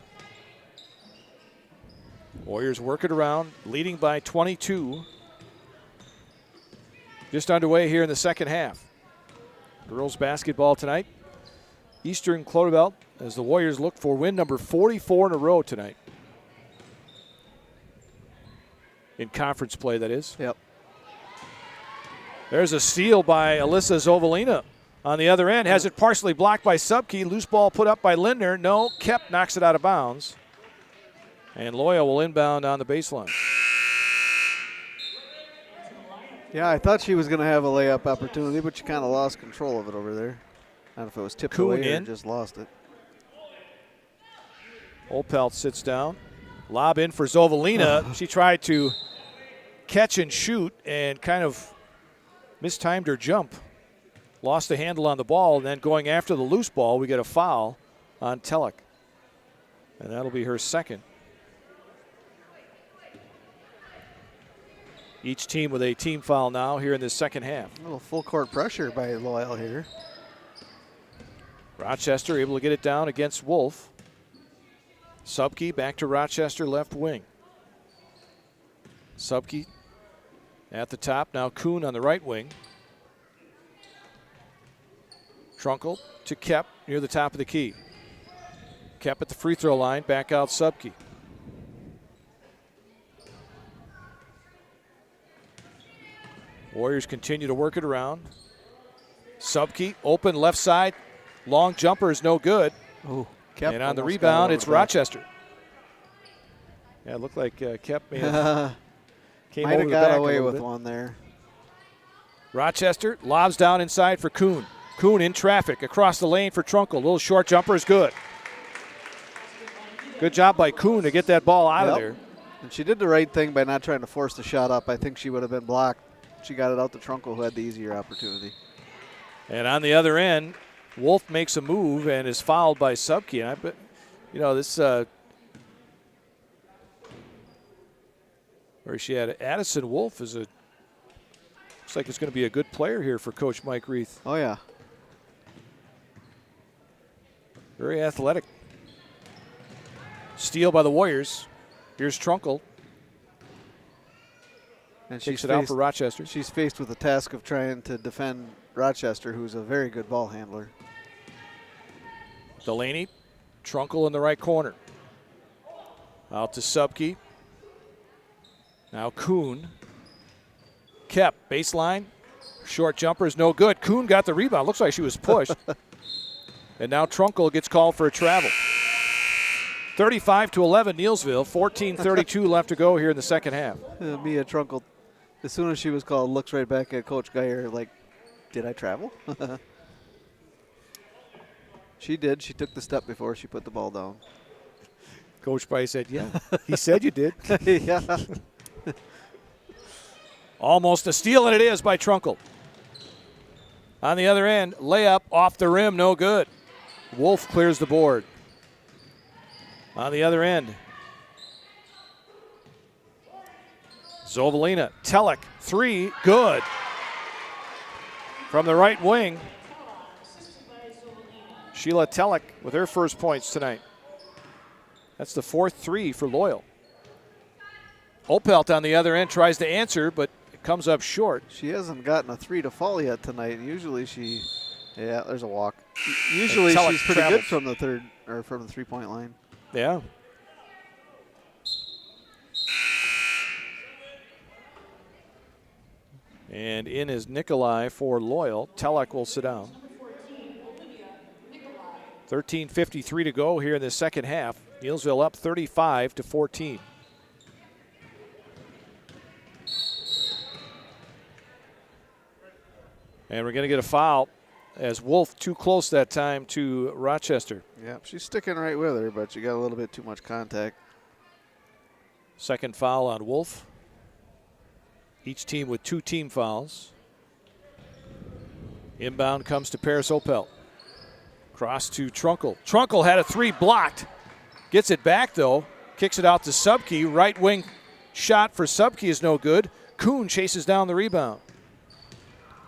Warriors work it around, leading by 22. Just underway here in the second half. Girls basketball tonight. Eastern Clodabelt as the Warriors look for win number 44 in a row tonight. In conference play, that is. Yep. There's a steal by Alyssa Zovalina on the other end. Has it partially blocked by Subke. Loose ball put up by Lindner. No, Kep knocks it out of bounds. And Loyal will inbound on the baseline. Yeah, I thought she was going to have a layup opportunity, but she kind of lost control of it over there. I don't know if it was tipped away or just lost it. Opelt sits down. Lob in for Zovalina. She tried to catch and shoot and kind of mistimed her jump. Lost the handle on the ball, and then going after the loose ball, we get a foul on Telek. And that'll be her second. Each team with a team foul now here in this second half. A little full court pressure by Loyal here. Rochester able to get it down against Wolf. Subke back to Rochester left wing. Subke at the top. Now Kuhn on the right wing. Trunkel to Kep near the top of the key. Kep at the free throw line. Back out Subke. Warriors continue to work it around. Subke open left side. Long jumper is no good. Ooh. Kep and on the rebound, it's Rochester. Yeah, it looked like Kep may have came might over have the got back away a little with bit. one there. Rochester lobs down inside for Kuhn. Kuhn in traffic across the lane for Trunkel. Little short jumper is good. Good job by Kuhn to get that ball out of there. And she did the right thing by not trying to force the shot up. I think she would have been blocked. She got it out to Trunkel, who had the easier opportunity. And on the other end, Wolf makes a move and is fouled by Subke. And I bet, you know, this where she had Addison Wolf is looks like it's going to be a good player here for Coach Mike Reith. Oh yeah, very athletic. Steal by the Warriors. Here's Trunkel. And Takes it out for Rochester. She's faced with the task of trying to defend Rochester, who's a very good ball handler. Delaney, Trunkel in the right corner. Out to Subke. Now Kuhn. Kep, baseline. Short jumper is no good. Kuhn got the rebound. Looks like she was pushed. And now Trunkel gets called for a travel. 35-11, Neillsville. 14:32 left to go here in the second half. Mia Trunkel, as soon as she was called, looks right back at Coach Geyer like, did I travel? She did. She took the step before she put the ball down. Coach Price said, yeah, he said you did. Yeah. Almost a steal, and it is by Trunkel. On the other end, layup off the rim, no good. Wolf clears the board. On the other end, Zovalina, Telek, three, good. From the right wing, Sheila Telek with her first points tonight. That's the fourth three for Loyal. Opelt on the other end tries to answer, but it comes up short. She hasn't gotten a three to fall yet tonight. Usually she, yeah, there's a walk. Usually she's pretty good from the third or from the 3-point line. Yeah. And in is Nikolai for Loyal. Telek will sit down. 13:53 to go here in the second half. Neillsville up 35-14. And we're going to get a foul as Wolf too close that time to Rochester. Yeah, she's sticking right with her, but she got a little bit too much contact. Second foul on Wolf. Each team with 2 team fouls. Inbound comes to Paris Opelt. Cross to Trunkel. Trunkel had a three blocked. Gets it back, though. Kicks it out to Subke. Right wing shot for Subke is no good. Kuhn chases down the rebound.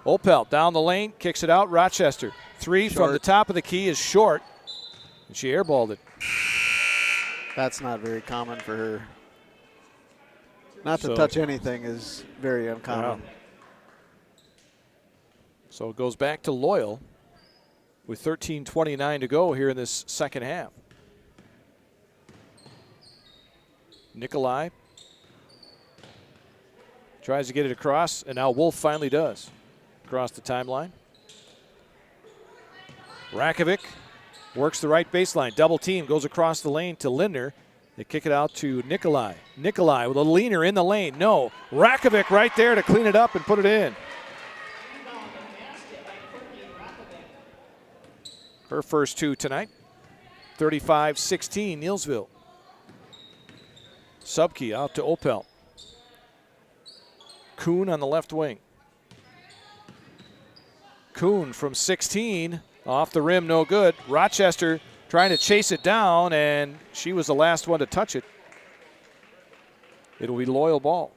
Opelt down the lane. Kicks it out. Rochester. Three Short. from the top of the key is short. And she airballed it. That's not very common for her. Not to touch anything is very uncommon. Yeah. So it goes back to Loyal with 13:29 to go here in this second half. Nikolai tries to get it across, and now Wolf finally does. Across the timeline. Rakovic works the right baseline. Double team goes across the lane to Lindner. They kick it out to Nikolai. Nikolai with a leaner in the lane. No. Rakovic right there to clean it up and put it in. Her first 2 tonight. 35-16, Neillsville. Subke out to Opel. Kuhn on the left wing. Kuhn from 16, off the rim, no good. Rochester trying to chase it down, and she was the last one to touch it. It'll be Loyal ball.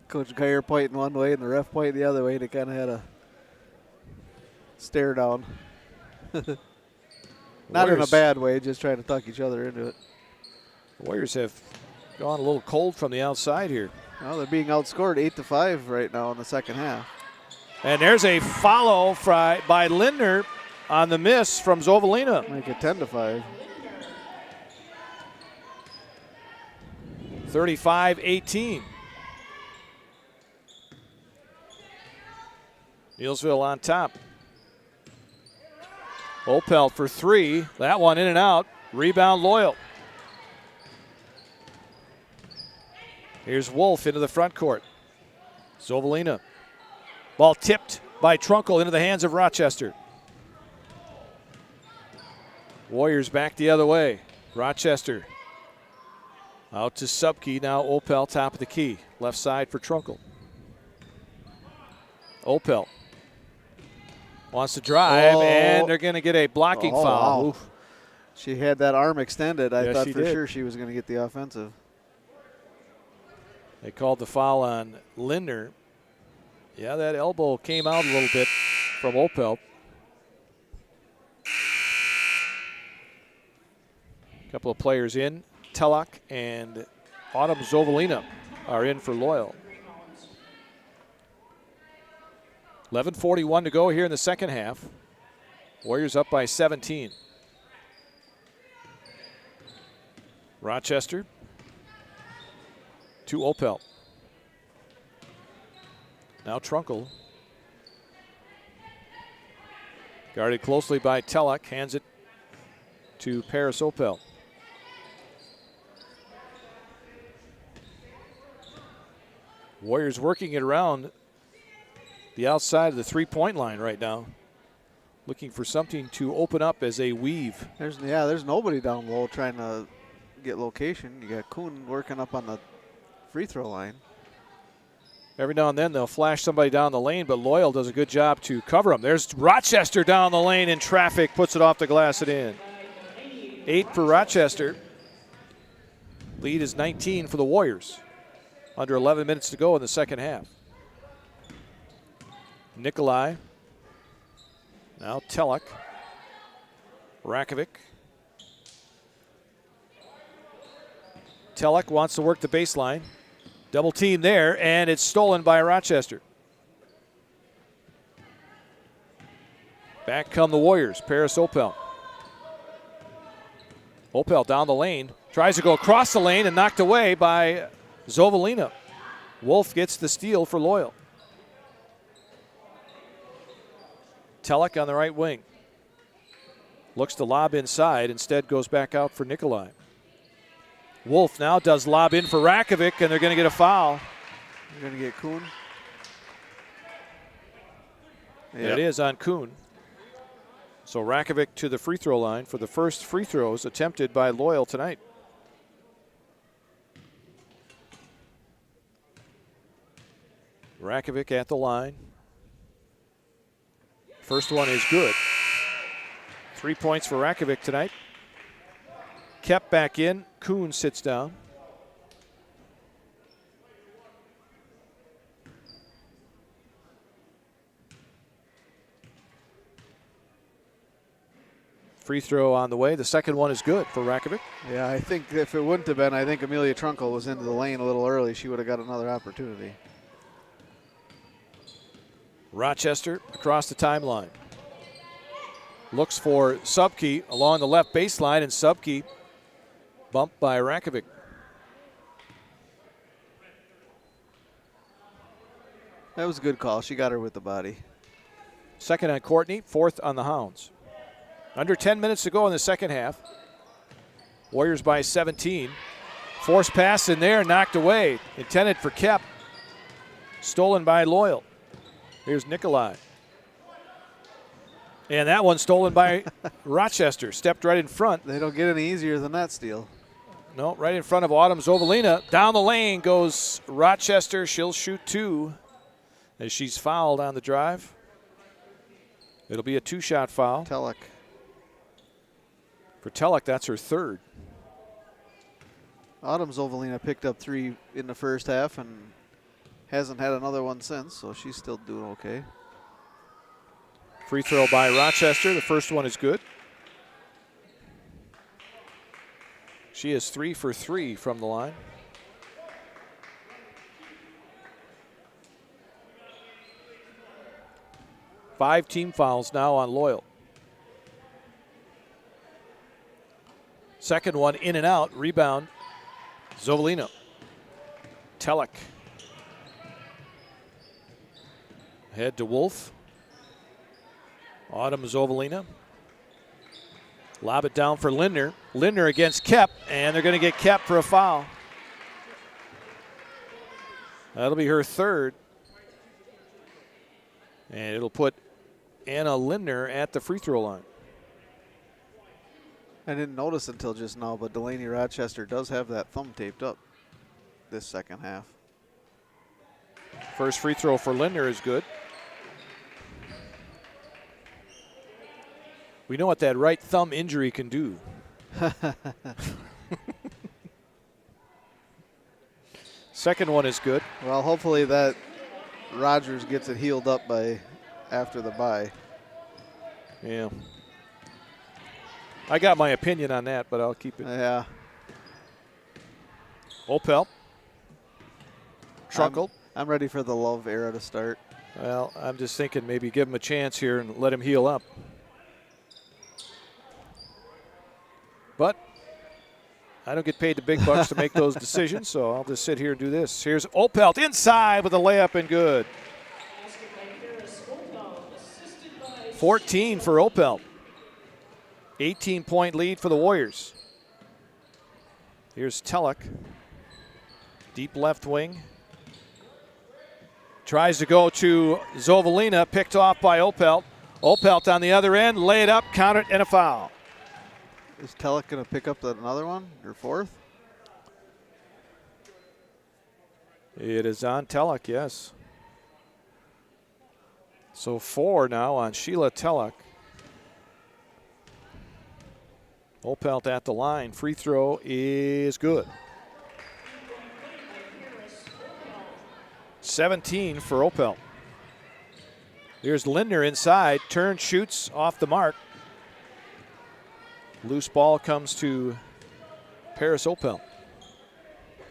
Coach Geyer pointing one way and the ref pointing the other way. They kind of had a stare down. Not in a bad way, just trying to tuck each other into it. The Warriors have gone a little cold from the outside here. Well, they're being outscored 8-5 right now in the second half. And there's a follow by Lindner on the miss from Zovalina. Make it 10-5. 35-18. Neillsville on top. Opel for three. That one in and out. Rebound Loyal. Here's Wolf into the front court. Zovalina. Ball tipped by Trunkle into the hands of Rochester. Warriors back the other way. Rochester out to Subke. Now Opel top of the key. Left side for Trunkle. Opel wants to drive, and they're going to get a blocking foul. Wow. She had that arm extended. I thought for did. sure she was going to get the offensive. They called the foul on Lindner. Yeah, that elbow came out a little bit from Opel. A couple of players in. Tellock and Autumn Zovalina are in for Loyal. 11:41 to go here in the second half. Warriors up by 17. Rochester to Opel. Now Trunkle. Guarded closely by Tellock. Hands it to Paris Opel. Warriors working it around the outside of the three-point line right now. Looking for something to open up as they weave. There's nobody down low trying to get location. You got Kuhn working up on the free throw line. Every now and then they'll flash somebody down the lane, but Loyal does a good job to cover them. There's Rochester down the lane in traffic, puts it off the glass and in. 8 for Rochester. Lead is 19 for the Warriors. Under 11 minutes to go in the second half. Nikolai. Now Tellock. Rakovic. Tellock wants to work the baseline. Double team there, and it's stolen by Rochester. Back come the Warriors. Paris Opel. Opel down the lane. Tries to go across the lane and knocked away by Zovalina. Wolf gets the steal for Loyal. Tellock on the right wing. Looks to lob inside, instead goes back out for Nikolai. Wolf now does lob in for Rakovic, and they're going to get a foul. They're going to get Kuhn. It is on Kuhn. So Rakovic to the free throw line for the first free throws attempted by Loyal tonight. Rakovic at the line. First one is good. 3 points for Rakovic tonight. Kept back in. Kuhn sits down. Free throw on the way. The second one is good for Rakovic. Yeah, I think if it wouldn't have been, I think Amelia Trunkle was into the lane a little early. She would have got another opportunity. Rochester across the timeline. Looks for Subke along the left baseline, and Subke bumped by Rakovic. That was a good call. She got her with the body. Second on Courtney, fourth on the Hounds. Under 10 minutes to go in the second half. Warriors by 17. Forced pass in there, knocked away. Intended for Kep. Stolen by Loyal. Here's Nikolai. And that one stolen by Rochester. Stepped right in front. They don't get any easier than that steal. No, right in front of Autumn Zovalina. Down the lane goes Rochester. She'll shoot 2 as she's fouled on the drive. It'll be a 2-shot foul. Telek. For Telek, that's her 3rd. Autumn Zovalina picked up 3 in the first half and hasn't had another one since, so she's still doing okay. Free throw by Rochester. The first one is good. She is 3 for 3 from the line. Five team fouls now on Loyal. Second one in and out. Rebound. Zovalina. Telek. Head to Wolf. Autumn Zovalina. Lob it down for Lindner. Lindner against Kep, and they're going to get Kep for a foul. That'll be her 3rd. And it'll put Anna Lindner at the free throw line. I didn't notice until just now, but Delaney Rochester does have that thumb taped up this second half. First free throw for Lindner is good. We know what that right thumb injury can do. Second one is good. Well, hopefully that Rogers gets it healed up by after the bye. Yeah. I got my opinion on that, but I'll keep it. Yeah. Opel. Trunkled. I'm ready for the Love era to start. Well, I'm just thinking maybe give him a chance here and let him heal up. But I don't get paid the big bucks to make those decisions, so I'll just sit here and do this. Here's Opelt inside with a layup and good. 14 for Opelt. 18-point lead for the Warriors. Here's Telek. Deep left wing. Tries to go to Zovalina, picked off by Opelt. Opelt on the other end, lay it up, count it, and a foul. Is Telek going to pick up another one, her 4th? It is on Telek, yes. So 4 now on Sheila Telek. Opelt at the line. Free throw is good. 17 for Opelt. Here's Lindner inside. Turn, shoots off the mark. Loose ball comes to Paris Opel.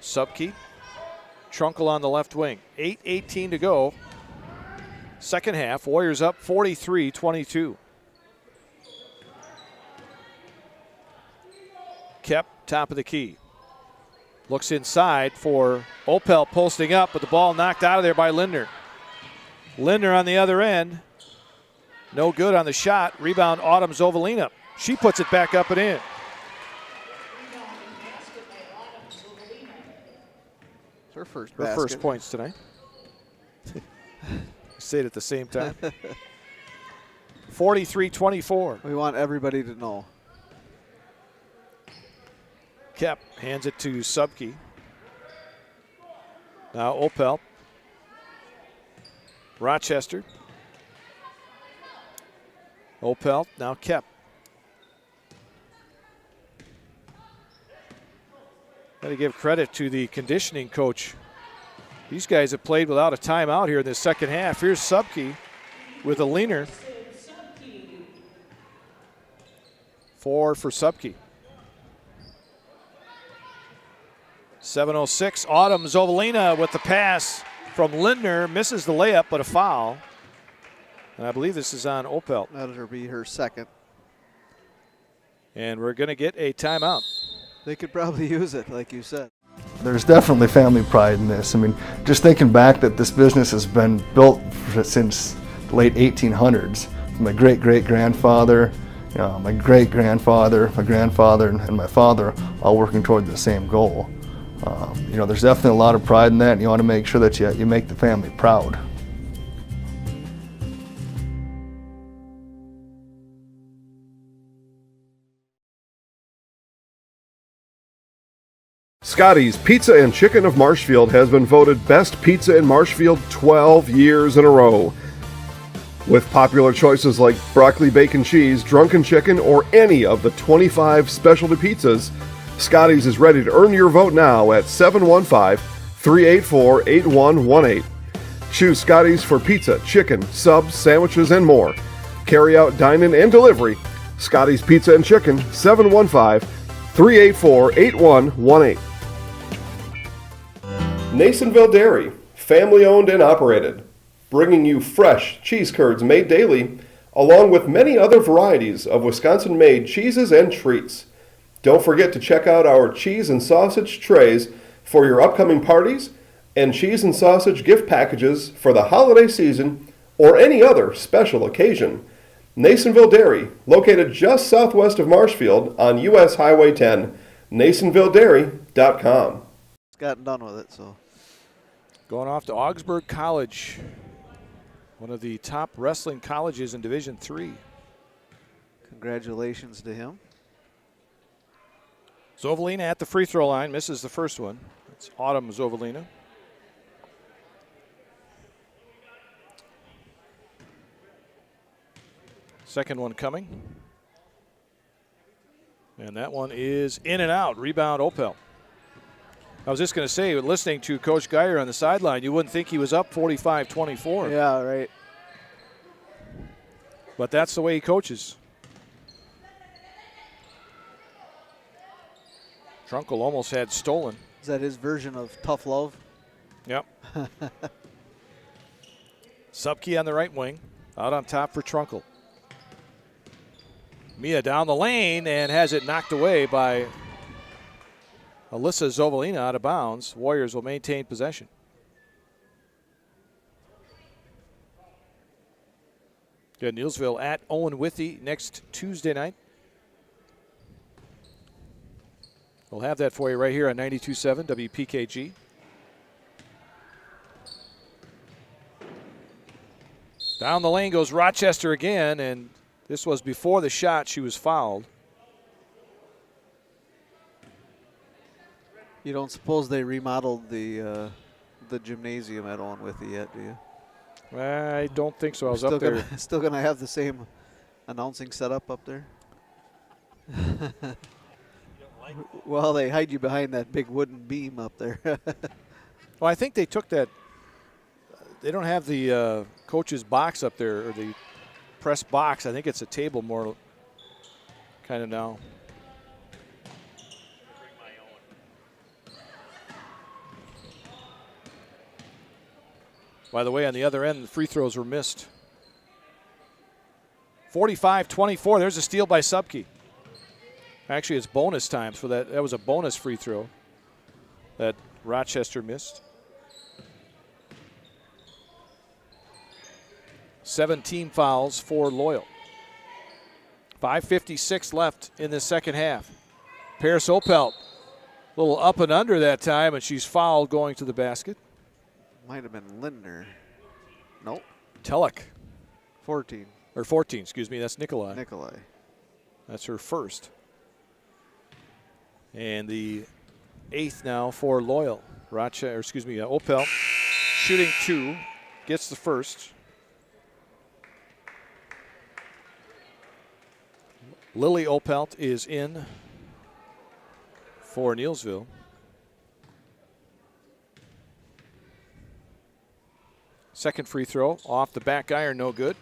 Subke. Trunkle on the left wing. 8:18 to go. Second half. Warriors up 43-22. Kep, top of the key. Looks inside for Opel posting up, but the ball knocked out of there by Lindner. Lindner on the other end. No good on the shot. Rebound Autumn Zovalina. She puts it back up and in. It's her first Her basket. first points tonight. Say it at the same time. 43-24. We want everybody to know. Kep hands it to Subke. Now Opel. Rochester. Opel, now Kep. Got to give credit to the conditioning coach. These guys have played without a timeout here in the second half. Here's Subke with a leaner. 4 for Subke. 7:06. Autumn Zovalina with the pass from Lindner. Misses the layup, but a foul. And I believe this is on Opel. That'll be her second. And we're going to get a timeout. They could probably use it, like you said. There's definitely family pride in this. I mean, just thinking back that this business has been built since the late 1800s. My great-great-grandfather, my great-grandfather, my grandfather, and my father all working toward the same goal. There's definitely a lot of pride in that, and you want to make sure that you make the family proud. Scotty's Pizza and Chicken of Marshfield has been voted Best Pizza in Marshfield 12 years in a row. With popular choices like broccoli bacon cheese, drunken chicken, or any of the 25 specialty pizzas, Scotty's is ready to earn your vote now at 715-384-8118. Choose Scotty's for pizza, chicken, subs, sandwiches, and more. Carry out, dine-in, and delivery. Scotty's Pizza and Chicken, 715-384-8118. Neillsville Dairy, family owned and operated, bringing you fresh cheese curds made daily, along with many other varieties of Wisconsin-made cheeses and treats. Don't forget to check out our cheese and sausage trays for your upcoming parties and cheese and sausage gift packages for the holiday season or any other special occasion. Neillsville Dairy, located just southwest of Marshfield on U.S. Highway 10, neillsvilledairy.com. Gotten done with it, so. Going off to Augsburg College, one of the top wrestling colleges in Division III. Congratulations to him. Zovalina at the free throw line, misses the first one. It's Autumn Zovalina. Second one coming. And that one is in and out. Rebound, Opel. I was just going to say, listening to Coach Geyer on the sideline, you wouldn't think he was up 45-24. Yeah, right. But that's the way he coaches. Trunkle almost had stolen. Is that his version of tough love? Yep. Subke on the right wing. Out on top for Trunkle. Mia down the lane and has it knocked away by Alyssa Zovalina out of bounds. Warriors will maintain possession. Good. Neillsville at Owen Withey next Tuesday night. We'll have that for you right here on 92.7 WPKG. Down the lane goes Rochester again, and this was before the shot. She was fouled. You don't suppose they remodeled the gymnasium at Owen Withey yet, do you? I don't think so. I was up there. Still going to have the same announcing setup up there? Well, they hide you behind that big wooden beam up there. Well, I think they took that. They don't have the coach's box up there, or the press box. I think it's a table more kind of now. By the way, on the other end, the free throws were missed. 45-24. There's a steal by Subke. Actually, it's bonus time for that. That was a bonus free throw that Rochester missed. 17 fouls for Loyal. 5:56 left in the second half. Paris Opelt, a little up and under that time, and she's fouled going to the basket. Might have been Lindner. Nope. Telek. 14. Or 14, excuse me. That's Nikolai. Nikolai. That's her first. And the eighth now for Loyal. Opel shooting two, gets the first. Lily Opelt is in for Neillsville. Second free throw off the back iron, no good.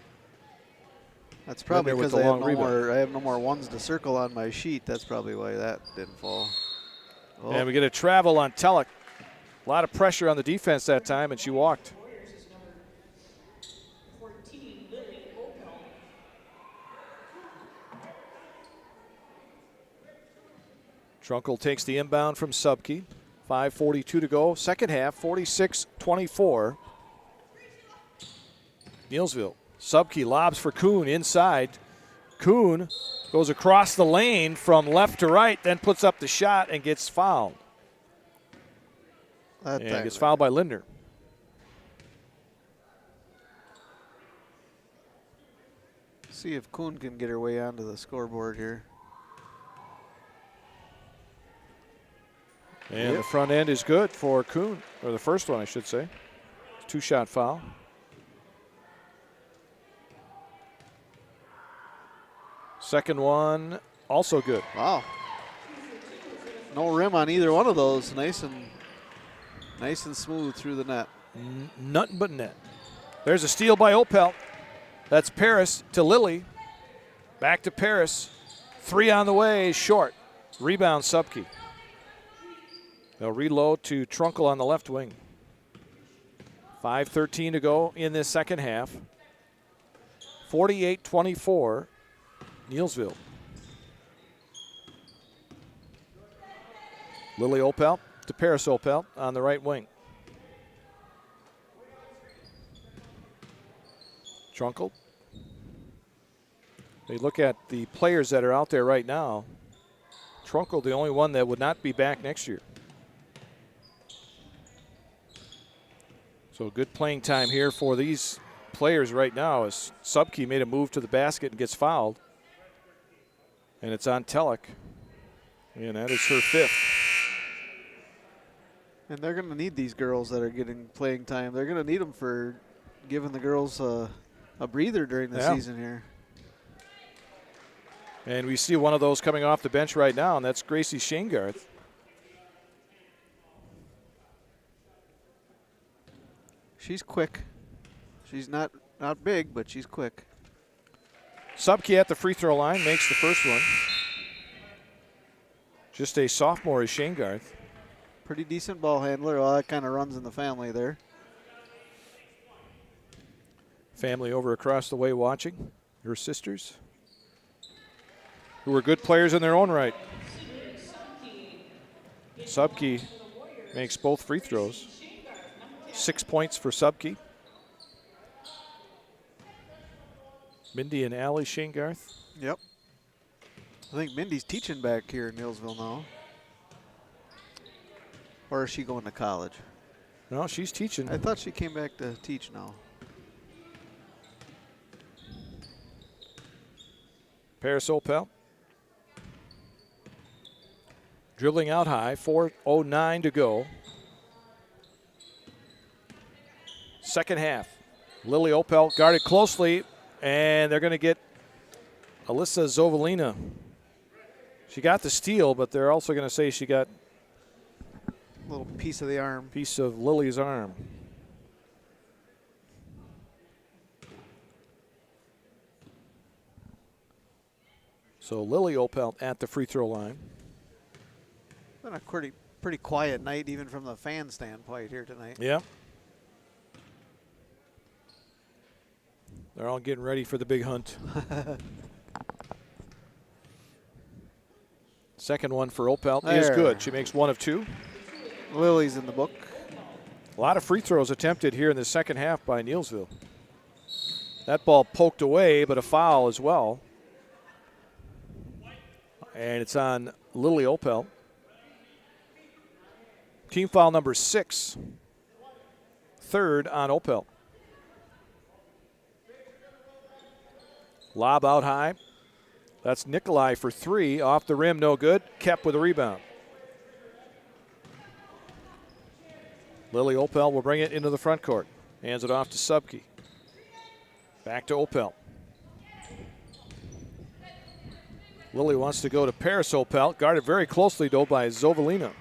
That's probably because I have no more ones to circle on my sheet. That's probably why that didn't fall. Oh. And we get a travel on Telek. A lot of pressure on the defense that time, and she walked. Trunkle takes the inbound from Subke. 5:42 to go. Second half, 46-24. Neillsville. Subke lobs for Kuhn inside. Kuhn goes across the lane from left to right, then puts up the shot and gets fouled. And gets fouled by Lindner. See if Kuhn can get her way onto the scoreboard here. And the front end is good for Kuhn, or the first one, I should say. 2-shot foul. Second one, also good. Wow. No rim on either one of those. Nice and smooth through the net. Nothing but net. There's a steal by Opelt. That's Paris to Lilly. Back to Paris. 3 on the way, short. Rebound, Subke. They'll reload to Trunkle on the left wing. 5:13 to go in this second half. 48-24, Neillsville. Lilly Opelt to Paris Opelt on the right wing. Trunkle. They look at the players that are out there right now. Trunkle, the only one that would not be back next year. So good playing time here for these players right now as Subke made a move to the basket and gets fouled. And it's on Telek. And that is her 5th. And they're going to need these girls that are getting playing time. They're going to need them for giving the girls a breather during the season here. And we see one of those coming off the bench right now, and that's Gracie Shanegarth. She's quick. She's not big, but she's quick. Subke at the free throw line makes the first one. Just a sophomore is Shanegarth. Pretty decent ball handler. Well, that kind of runs in the family there. Family over across the way watching. Her sisters, who are good players in their own right. Subke makes both free throws. 6 points for Subke. Mindy and Allie Shanegarth. Yep. I think Mindy's teaching back here in Neillsville now. Or is she going to college? No, she's teaching. I thought she came back to teach now. Paris Opel. Dribbling out high, 4:09 to go. Second half. Lilly Opel guarded closely, and they're going to get Alyssa Zovalina. She got the steal, but they're also going to say she got a little piece of the arm. Piece of Lily's arm. So Lilly Opel at the free throw line. Been a pretty quiet night, even from the fan standpoint here tonight. Yeah. They're all getting ready for the big hunt. Second one for Opel is good. She makes 1 of 2. Lily's in the book. A lot of free throws attempted here in the second half by Neillsville. That ball poked away, but a foul as well. And it's on Lilly Opel. Team foul number 6. Third on Opel. Lob out high. That's Nikolai for 3. Off the rim, no good. Kept with a rebound. Lilly Opel will bring it into the front court. Hands it off to Subke. Back to Opel. Lilly wants to go to Paris Opel. Guarded very closely, though, by Zovalina.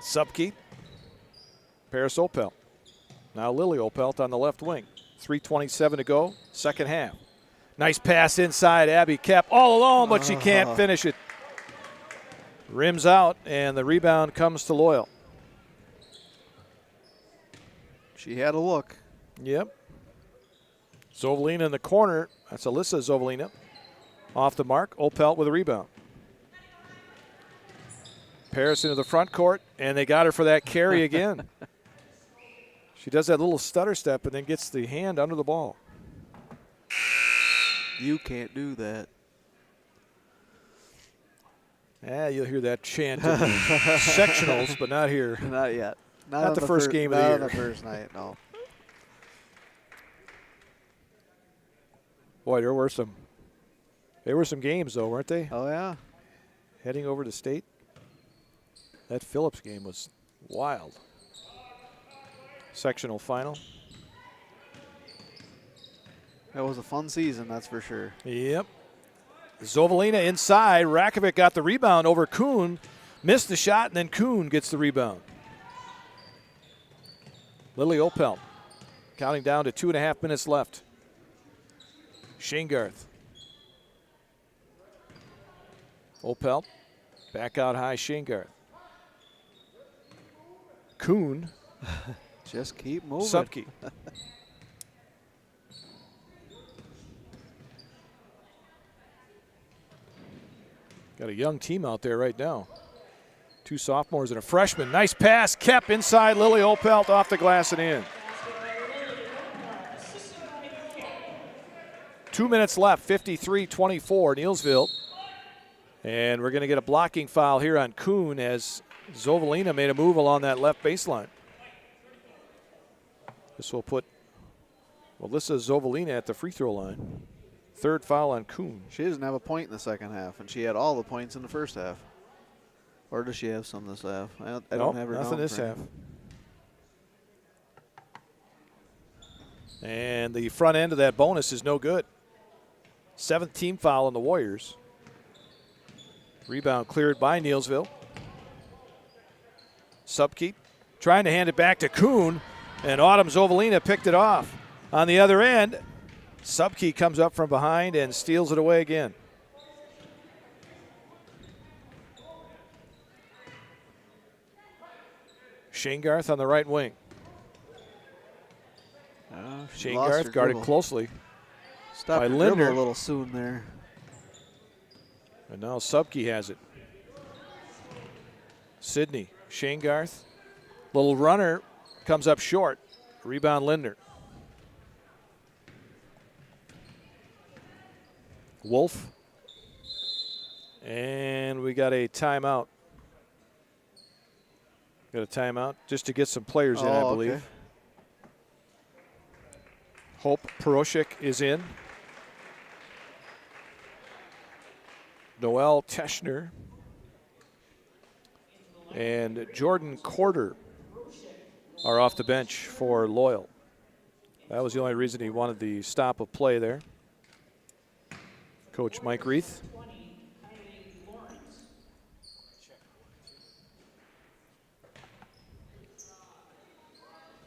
Subke. Paris Opel. Now Lilly Opelt on the left wing. 3:27 to go, second half. Nice pass inside. Abby Kepp all alone, but she can't finish it. Rims out, and the rebound comes to Loyal. She had a look. Yep. Zovalina in the corner. That's Alyssa Zovalina. Off the mark. Opelt with a rebound. Paris into the front court, and they got her for that carry again. She does that little stutter step and then gets the hand under the ball. You can't do that. Yeah, you'll hear that chant in the sectionals, but not here. Not yet. Not the first game of the year. Not the first night, no. Boy, there were some games, though, weren't they? Oh, yeah. heading over to state. That Phillips game was wild. Sectional final. That was a fun season, that's for sure. Yep. Zovalina inside. Rakovic got the rebound over Kuhn. Missed the shot, and then Kuhn gets the rebound. Lily Opelt counting down to 2.5 minutes left. Shingarth. Opelt back out high. Shingarth. Kuhn. Just keep moving. Subke. Got a young team out there right now. 2 sophomores and a freshman. Nice pass. Kept inside. Lily Opelt off the glass and in. 2 minutes left. 53-24. Neillsville. And we're going to get a blocking foul here on Kuhn as Zovalina made a move along that left baseline. This will put Melissa Zovalina at the free throw line. 3rd foul on Kuhn. She doesn't have a point in the second half, and she had all the points in the first half. Or does she have some this half? I don't have her nothing down this for half. And the front end of that bonus is no good. 7th team foul on the Warriors. Rebound cleared by Neillsville. Subke trying to hand it back to Kuhn, and Autumn Zovalina picked it off. On the other end, Subke comes up from behind and steals it away again. Shingarth on the right wing. Shingarth guarded closely by Linder. A little soon there. And now Subke has it. Sydney, Shingarth. Little runner comes up short. Rebound Linder. Wolf. And we got a timeout. Got a timeout just to get some players in, I believe. Okay. Hope Peroshik is in. Noelle Teschner and Jordan Corder are off the bench for Loyal. That was the only reason he wanted the stop of play there. Coach Mike Reith.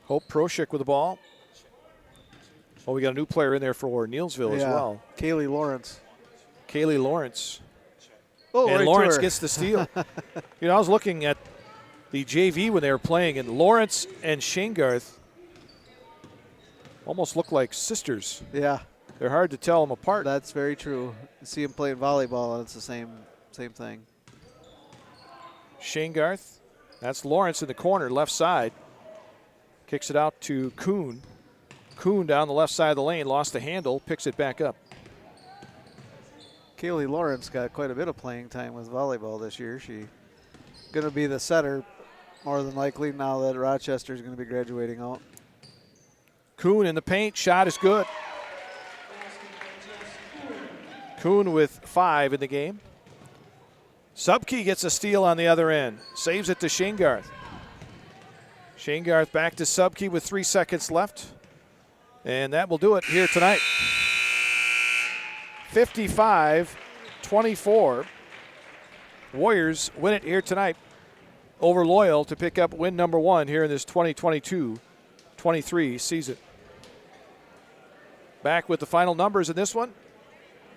Hope Peroshik with the ball. Oh, we got a new player in there for Neillsville as well. Kaylee Lawrence. Kaylee Lawrence. Oh, and right Lawrence gets the steal. You know, I was looking at the JV when they were playing, and Lawrence and Shingarth almost look like sisters. Yeah. They're hard to tell them apart. That's very true. You see them playing volleyball, and it's the same thing. Shingarth. That's Lawrence in the corner, left side. Kicks it out to Kuhn. Kuhn down the left side of the lane, lost the handle, picks it back up. Kaylee Lawrence got quite a bit of playing time with volleyball this year. She's going to be the setter more than likely now that Rochester is going to be graduating out. Kuhn in the paint, shot is good. Kuhn with 5 in the game. Subke gets a steal on the other end, saves it to Shingarth. Shingarth back to Subke with 3 seconds left. And that will do it here tonight. 55-24. Warriors win it here tonight over Loyal to pick up win number 1 here in this 2022-23 season. Back with the final numbers in this one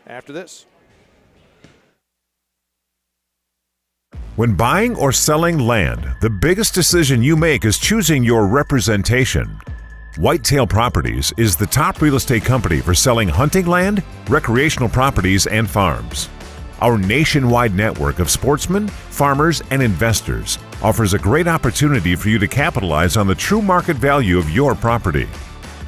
after this. When buying or selling land, the biggest decision you make is choosing your representation. Whitetail Properties is the top real estate company for selling hunting land, recreational properties, and farms. Our nationwide network of sportsmen, farmers, and investors offers a great opportunity for you to capitalize on the true market value of your property.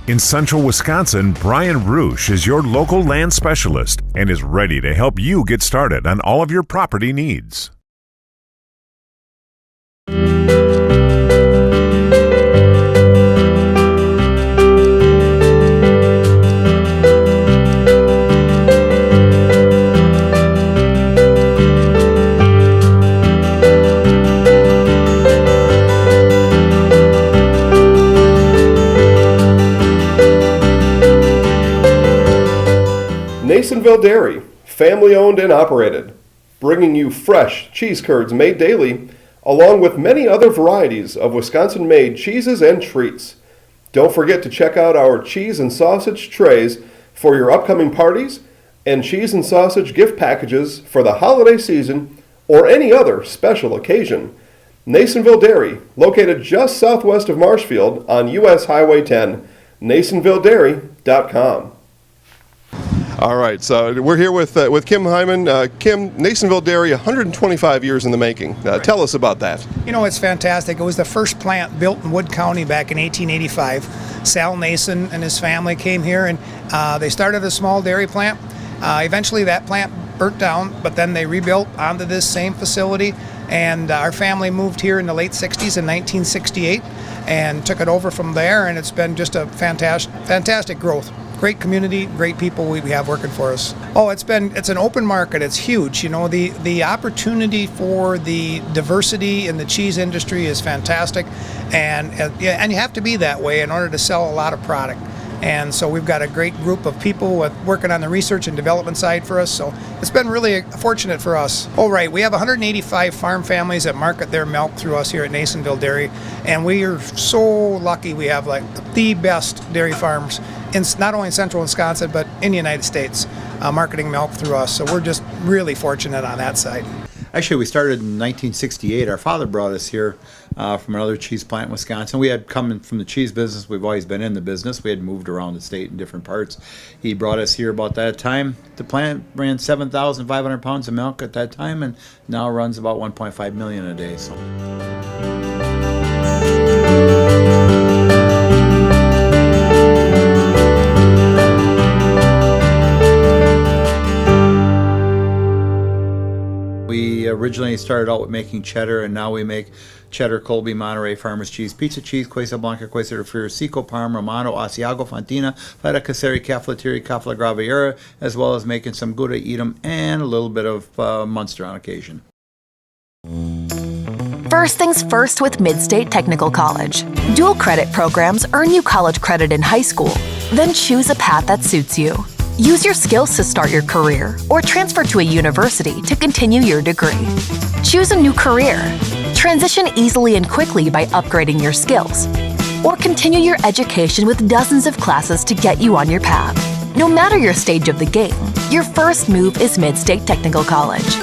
In Central Wisconsin, Brian Roosh is your local land specialist and is ready to help you get started on all of your property needs. Nationville Dairy, family owned and operated, bringing you fresh cheese curds made daily, along with many other varieties of Wisconsin-made cheeses and treats. Don't forget to check out our cheese and sausage trays for your upcoming parties and cheese and sausage gift packages for the holiday season or any other special occasion. Nationville Dairy, located just southwest of Marshfield on US Highway 10, NationvilleDairy.com. All right, so we're here with Kim Hyman. Kim, Nationville Dairy, 125 years in the making. Tell us about that. You know, it's fantastic. It was the first plant built in Wood County back in 1885. Sal Nason and his family came here, and they started a small dairy plant. Eventually that plant burnt down, but then they rebuilt onto this same facility, and our family moved here in the late 60s in 1968 and took it over from there, and it's been just a fantastic growth. Great community, great people we have working for us. Oh, it's an open market. It's huge. You know, the opportunity for the diversity in the cheese industry is fantastic, and you have to be that way in order to sell a lot of product. And so we've got a great group of people working on the research and development side for us. So it's been really fortunate for us. Oh, right. We have 185 farm families that market their milk through us here at Nationville Dairy. And we are so lucky we have like the best dairy farms in not only in central Wisconsin, but in the United States, marketing milk through us. So we're just really fortunate on that side. Actually, we started in 1968. Our father brought us here from another cheese plant in Wisconsin. We had come from the cheese business. We've always been in the business. We had moved around the state in different parts. He brought us here about that time. The plant ran 7,500 pounds of milk at that time, and now runs about 1.5 million a day. So. We originally started out with making cheddar, and now we make cheddar, Colby, Monterey, Farmers Cheese, Pizza Cheese, Quesa Blanca, Quesa de Friar, Seco, Parm, Romano, Asiago, Fontina, Feta Caseri, Caflateri, Cafla Graviera, as well as making some Gouda Edam and a little bit of Munster on occasion. First things first with Midstate Technical College. Dual credit programs earn you college credit in high school. Then choose a path that suits you. Use your skills to start your career or transfer to a university to continue your degree. Choose a new career. Transition easily and quickly by upgrading your skills. Or continue your education with dozens of classes to get you on your path. No matter your stage of the game, your first move is Midstate Technical College.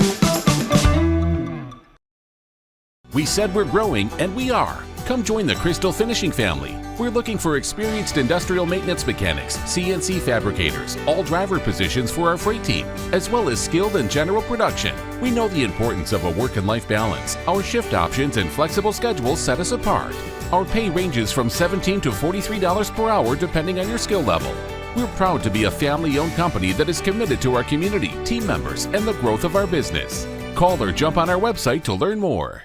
We said we're growing, and we are. Come join the Crystal Finishing family. We're looking for experienced industrial maintenance mechanics, CNC fabricators, all driver positions for our freight team, as well as skilled and general production. We know the importance of a work and life balance. Our shift options and flexible schedules set us apart. Our pay ranges from $17 to $43 per hour depending on your skill level. We're proud to be a family-owned company that is committed to our community, team members, and the growth of our business. Call or jump on our website to learn more.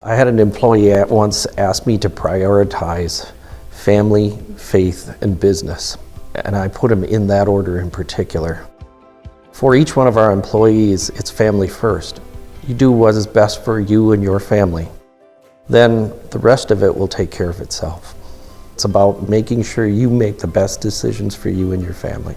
I had an employee once ask me to prioritize family, faith, and business, and I put them in that order in particular. For each one of our employees, it's family first. You do what is best for you and your family. Then the rest of it will take care of itself. It's about making sure you make the best decisions for you and your family.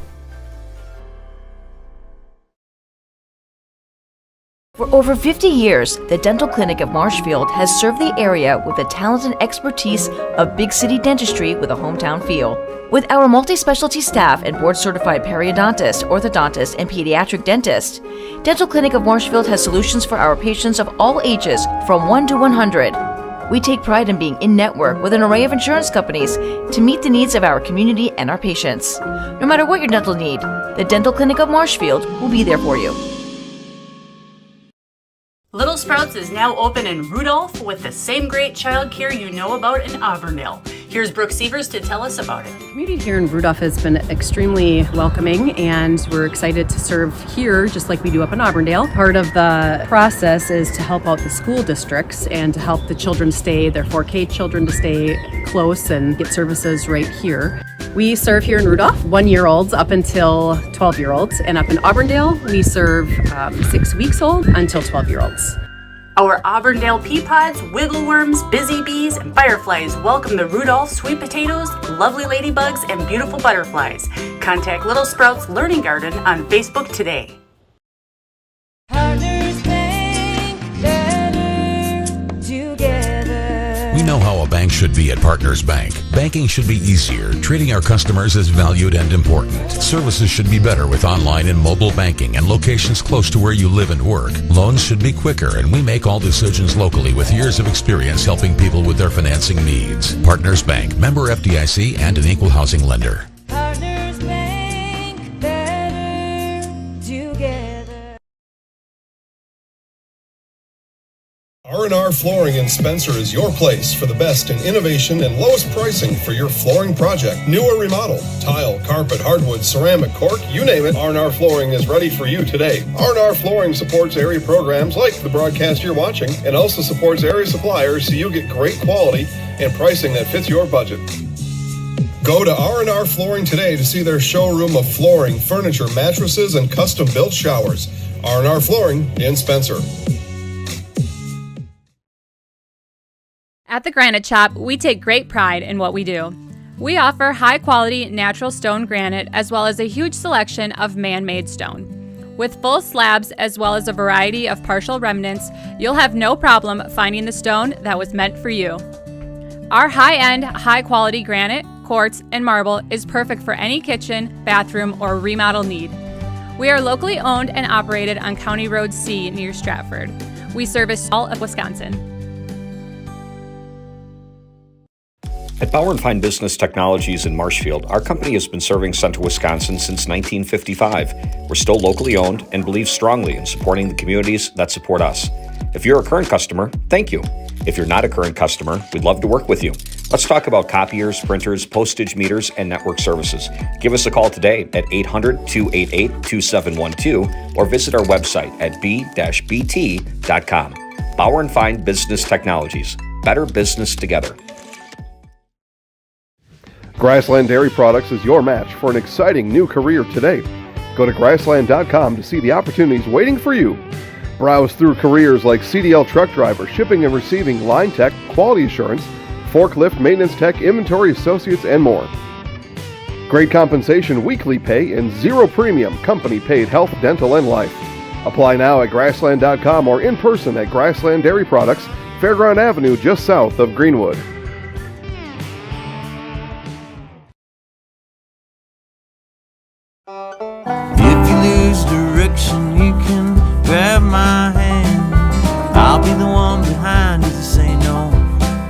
For over 50 years, the Dental Clinic of Marshfield has served the area with the talent and expertise of big city dentistry with a hometown feel. With our multi-specialty staff and board-certified periodontist, orthodontist, and pediatric dentist, Dental Clinic of Marshfield has solutions for our patients of all ages from 1 to 100. We take pride in being in-network with an array of insurance companies to meet the needs of our community and our patients. No matter what your dental need, the Dental Clinic of Marshfield will be there for you. Little Sprouts is now open in Rudolph with the same great childcare you know about in Auburndale. Here's Brooke Sievers to tell us about it. The community here in Rudolph has been extremely welcoming, and we're excited to serve here just like we do up in Auburndale. Part of the process is to help out the school districts and to help the children stay, their 4K children to stay close and get services right here. We serve here in Rudolph 1-year-olds up until 12-year-olds, and up in Auburndale we serve 6 weeks old until 12-year-olds. Our Auburndale pea pods, wiggle worms, busy bees, and fireflies welcome the Rudolph sweet potatoes, lovely ladybugs, and beautiful butterflies. Contact Little Sprouts Learning Garden on Facebook today. We know how a bank should be at Partners Bank. Banking should be easier, treating our customers as valued and important. Services should be better with online and mobile banking and locations close to where you live and work. Loans should be quicker, and we make all decisions locally with years of experience helping people with their financing needs. Partners Bank, member FDIC, and an equal housing lender. R&R Flooring in Spencer is your place for the best in innovation and lowest pricing for your flooring project. New or remodel, tile, carpet, hardwood, ceramic, cork, you name it, R&R Flooring is ready for you today. R&R Flooring supports area programs like the broadcast you're watching and also supports area suppliers so you get great quality and pricing that fits your budget. Go to R&R Flooring today to see their showroom of flooring, furniture, mattresses, and custom-built showers. R&R Flooring in Spencer. At the Granite Shop, we take great pride in what we do. We offer high-quality natural stone granite as well as a huge selection of man-made stone. With full slabs as well as a variety of partial remnants, you'll have no problem finding the stone that was meant for you. Our high-end, high-quality granite, quartz, and marble is perfect for any kitchen, bathroom, or remodel need. We are locally owned and operated on County Road C near Stratford. We service all of Wisconsin. At Bauer & Fine Business Technologies in Marshfield, our company has been serving Central Wisconsin since 1955. We're still locally owned and believe strongly in supporting the communities that support us. If you're a current customer, thank you. If you're not a current customer, we'd love to work with you. Let's talk about copiers, printers, postage meters, and network services. Give us a call today at 800-288-2712 or visit our website at b-bt.com. Bauer & Fine Business Technologies. Better business together. Grassland Dairy Products is your match for an exciting new career today. Go to grassland.com to see the opportunities waiting for you. Browse through careers like CDL truck driver, shipping and receiving, line tech, quality assurance, forklift, maintenance tech, inventory associates, and more. Great compensation, weekly pay, and zero premium, company paid health, dental, and life. Apply now at grassland.com or in person at Grassland Dairy Products, Fairground Avenue, just south of Greenwood. You can grab my hand. I'll be the one behind you to say no.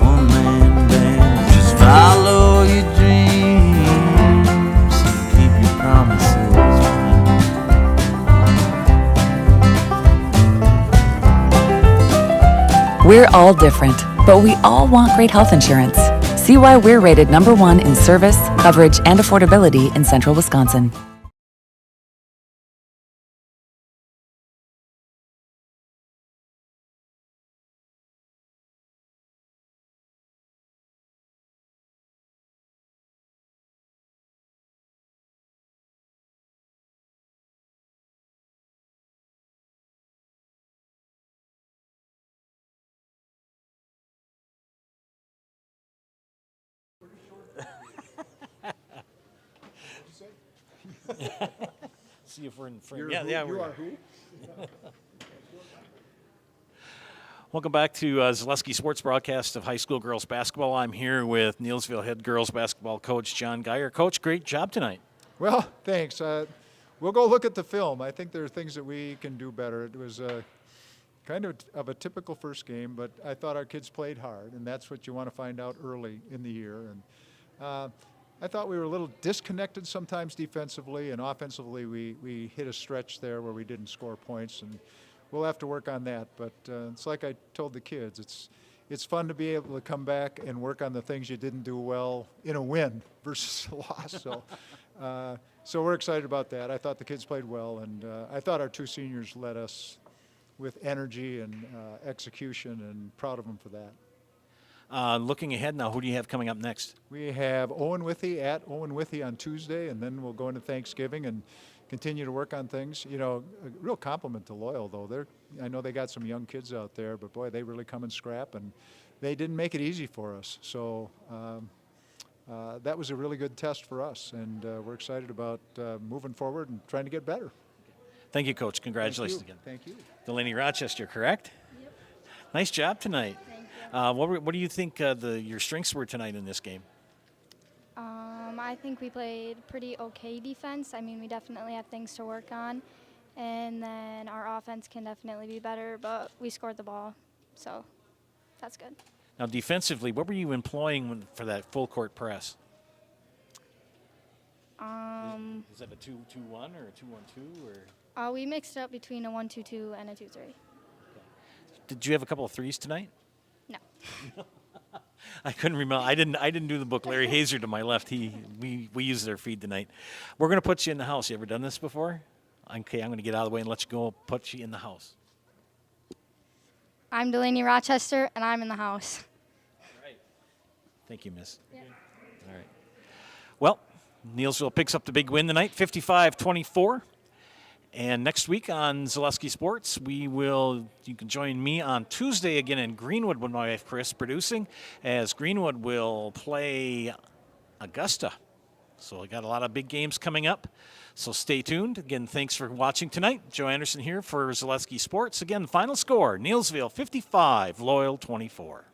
One man band. Just follow your dreams and keep your promises. We're all different, but we all want great health insurance. See why we're rated #1 in service, coverage, and affordability in Central Wisconsin. See if we're in frame. Yeah, you we are who? Welcome back to Zaleski Sports Broadcast of high school girls basketball. I'm here with Neillsville head girls basketball coach John Geyer. Coach, great job tonight. Well, thanks. We'll go look at the film. I think there are things that we can do better. It was kind of a typical first game, but I thought our kids played hard, and that's what you want to find out early in the year. And I thought we were a little disconnected sometimes defensively, and offensively we hit a stretch there where we didn't score points, and we'll have to work on that. But it's like I told the kids, it's fun to be able to come back and work on the things you didn't do well in a win versus a loss. So, so we're excited about that. I thought the kids played well, and I thought our two seniors led us with energy and execution, and proud of them for that. Looking ahead now, who do you have coming up next? We have Owen Withee at Owen Withee on Tuesday, and then we'll go into Thanksgiving and continue to work on things. You know, a real compliment to Loyal, though. I know they got some young kids out there, but boy, they really come and scrap, and they didn't make it easy for us. So that was a really good test for us, and we're excited about moving forward and trying to get better. Thank you, Coach. Congratulations again. Thank you. Delaney Rochester, correct? Yep. Nice job tonight. Thank you. What do you think your strengths were tonight in this game? I think we played pretty okay defense. I mean, we definitely have things to work on, and then our offense can definitely be better, but we scored the ball, so that's good. Now, defensively, what were you employing for that full court press? Is that a 2-2-1 or a 2-1-2 or? We mixed it up between a 1-2-2 and a 2-3. Okay. Did you have a couple of threes tonight? No. I couldn't remember. I didn't do the book. Larry Hazer to my left. We used their feed tonight. We're going to put you in the house. You ever done this before? Okay, I'm going to get out of the way and let you go. Put you in the house. I'm Delaney Rochester, and I'm in the house. All right. Thank you, miss. Yeah. All right. Well, Neillsville picks up the big win tonight, 55-24. And next week on Zaleski Sports, you can join me on Tuesday again in Greenwood with my wife Chris producing, as Greenwood will play Augusta. So I got a lot of big games coming up. So stay tuned. Again, thanks for watching tonight. Joe Anderson here for Zaleski Sports. Again, the final score, Neillsville 55, Loyal 24.